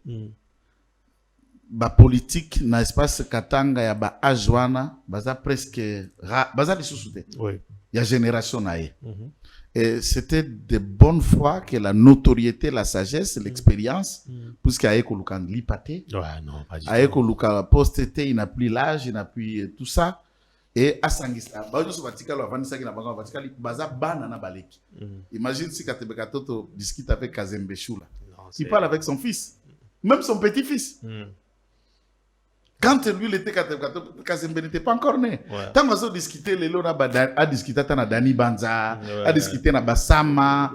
Ba politique na espace Katanga ya ba ajwana baza presque baza les sous-soutés. Oui. Il y a génération naé. Et c'était de bonne foi que la notoriété, la sagesse, l'expérience, puisqu'il y a écolo lipate. Ouais, non, pas du tout. Aeko luka postété, il n'a plus l'âge, il n'a plus tout ça. Et à Sangista, bazo so batika lo avanisa ki na bango batika li baza bana na baleki. Imagine si Katebe Katoto discute avec Kazembe Shula. Il parle avec son fils, même son petit-fils. Quand lui, il était Kazembe n'était pas encore né. Tant qu'on a discuté, les lots a discuté avec Dani Banza, a discuté avec Bassama,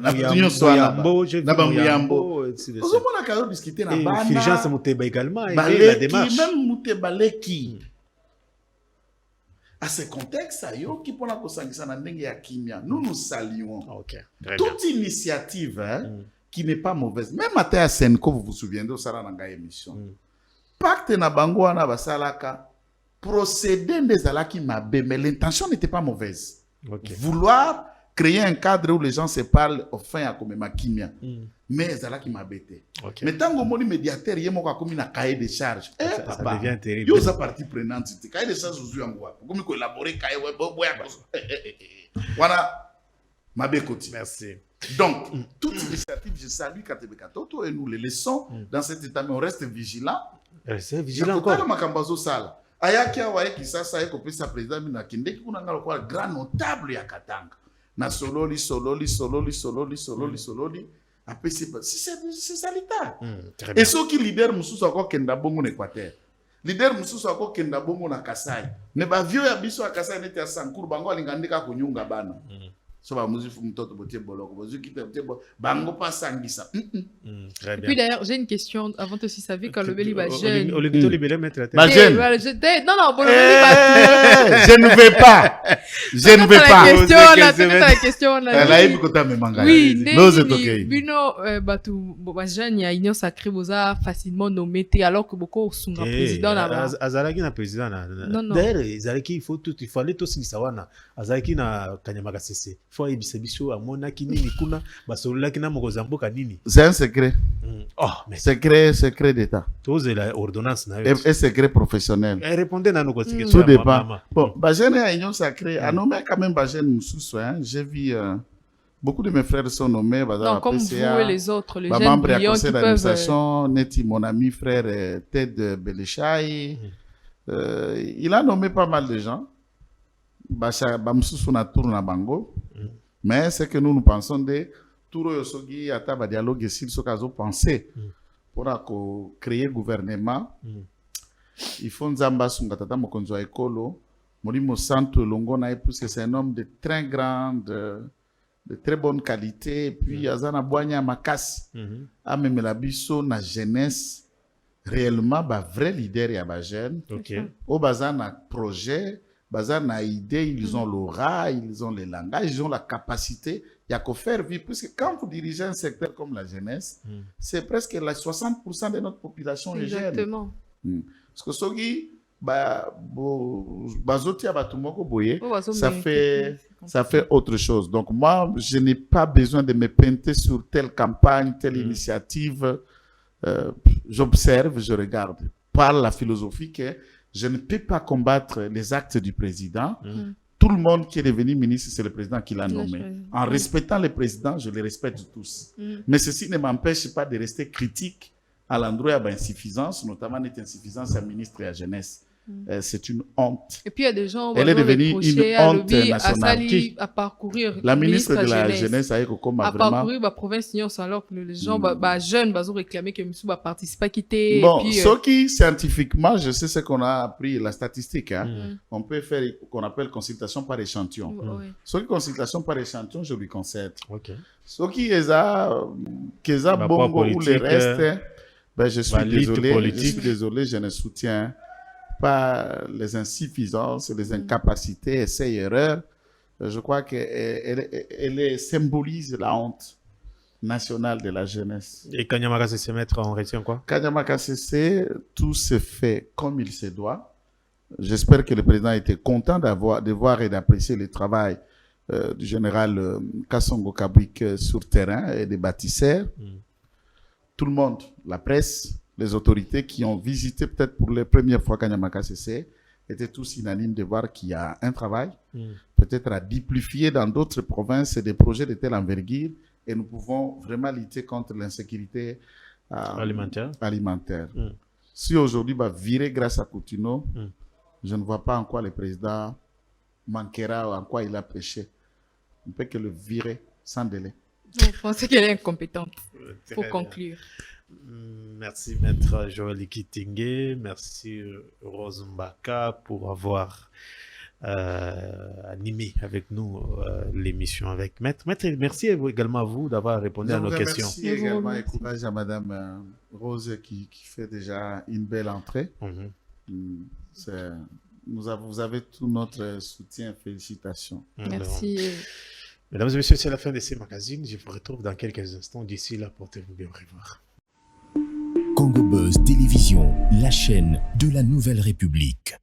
avec Muyambo. Tout le monde a discuté avec Bana. Fulgence Mouteba également. La démarche. Même Mouteba Leki. À ce contexte, qui pour la nous nous saluons. Toute initiative qui n'est pas mauvaise. Même à Théa Senko, vous vous souvenez de ça dans la émission. Pacte na bango na basalaka, procéder des alaki mabe, mais l'intention n'était pas mauvaise. Vouloir créer un cadre où les gens se parlent au fin à comme makimia. Mais alaki mabete. Mais tant que mon médiateur yé moka comme na cahier de charge. Ça devient terrible. Yo sa partie prenante, cahier de charge aux yeux ngwa. Comme ko élaborer cahier voilà mabe koti. Merci. Donc, toute initiative, je salue Katebe Katoto et nous les laissons dans cet état, mais on reste vigilant. Restez vigilant encore. Ayaki awaye kisasa eko pesa président mina kindeki kuna ngalo kwa grand notable ya Katanga. Na sololi. Après c'est salita. Et ceux qui leader mususu encore kenda bongo na Équateur. Leader mususu encore kenda bongo na Kasai. Ne ba vieux ya biso ya Kasai nete ya Sankuru bango alingandika kunyunga bana. So ba muzifu mtoto botie boloko bozu kite botie bango pas sangisa. Et puis d'ailleurs, j'ai une question avant aussi ça vu quand le Beli va jeune. Au lieu de libérer mettre la tête. Ma jeune. Non, bon, le Beli va. Je ne vais pas. Je ne vais pas. C'était la question là. La ibi kota me manga. Oui, nous est OK. Bino batu ba jeune ya union sacrée boza facilement nommé alors que beaucoup sont président là-bas. Azalaki na président na. D'ailleurs, Azalaki il fallait tout signer wana. Azalaki na Kanyamaka CC. Faut ibisebiso amona kinini kuna basolola kina mokozambo kanini. C'est un secret. Oh, mais secret d'état. Tous la ordonnance na. Et secret professionnel. Répondez à nos questions. Tout dépend. Bon, Bajene a union sacrée. A nommé quand même Bajene Moussousso. J'ai vu beaucoup de mes frères sont nommés. Non, comme vous et les autres, les jeunes membres brillants conseil qui d'administration, Neti, mon ami frère Ted Belechai. Il a nommé pas mal de gens. Bamoussousso na tour na bango. Mais c'est que nous pensons de Touro Yosogi Ataba dialogue et s'ils sont pensé pour créer gouvernement. Il faut Nzamba Sungatata Mokonzo Ekolo, Molimo Santo Longona, parce que c'est un homme de très grande, de très bonne qualité. Et puis Azana Boigna Makas, Amemelabiso, na jeunesse, réellement, vrai leader et ba jeune. Au bazana projet. Bazar na idée, ils ont l'aura, ils ont les langages, ils ont la capacité. Il y a qu'à faire vivre. Puisque quand vous dirigez un secteur comme la jeunesse, c'est presque 60% de notre population est jeune. Exactement. Parce que Sogi, ça fait autre chose. Donc moi, je n'ai pas besoin de me peinter sur telle campagne, telle initiative. J'observe, je regarde. Par la philosophie que je ne peux pas combattre les actes du président. Tout le monde qui est devenu ministre, c'est le président qui l'a nommé. En respectant le président, je les respecte tous. Mais ceci ne m'empêche pas de rester critique à l'endroit de l'insuffisance, notamment notre insuffisance à ministre et à jeunesse. C'est une honte. Et puis il y a des gens elle est devenue une honte nationale. À parcourir la ministre de la jeunesse a parcourir la province alors que les gens jeunes ont réclamé que Moussou va participer quitter. Bon, ce qui scientifiquement, je sais ce qu'on a appris la statistique. On peut faire ce qu'on appelle consultation par échantillon. Ce qui consultation par échantillon, je lui concède. Ce qui est ça bongo ou le reste, je suis désolé, je ne soutiens pas les insuffisances, les incapacités, essais et erreurs. Je crois qu'elle symbolise la honte nationale de la jeunesse. Et Kanyamaka CC mettre en réaction quoi? Kanyamaka CC, tout se fait comme il se doit. J'espère que le président était content de voir et d'apprécier le travail du général Kassongo Kabwik sur terrain et des bâtisseurs. Tout le monde, la presse, les autorités qui ont visité peut-être pour la première fois Kanyamaka CC étaient tous unanimes de voir qu'il y a un travail, peut-être à duplifier dans d'autres provinces des projets de telle envergure et nous pouvons vraiment lutter contre l'insécurité alimentaire. Si aujourd'hui va virer grâce à Coutinho, je ne vois pas en quoi le président manquera ou en quoi il a péché. On ne peut que le virer sans délai. Je pense qu'elle est incompétente. Pour conclure. Merci Maître Joël Ikitingue, merci Rose Mbaka pour avoir animé avec nous l'émission avec Maître. Maître, merci également à vous d'avoir répondu à nos questions. Merci également et courage à Madame Rose qui fait déjà une belle entrée. Vous avez tout notre soutien. Félicitations. Merci. Mesdames et messieurs, c'est la fin de ces magazines. Je vous retrouve dans quelques instants. D'ici là, portez-vous bien. Au revoir. Congo Buzz Télévision, la chaîne de la Nouvelle République.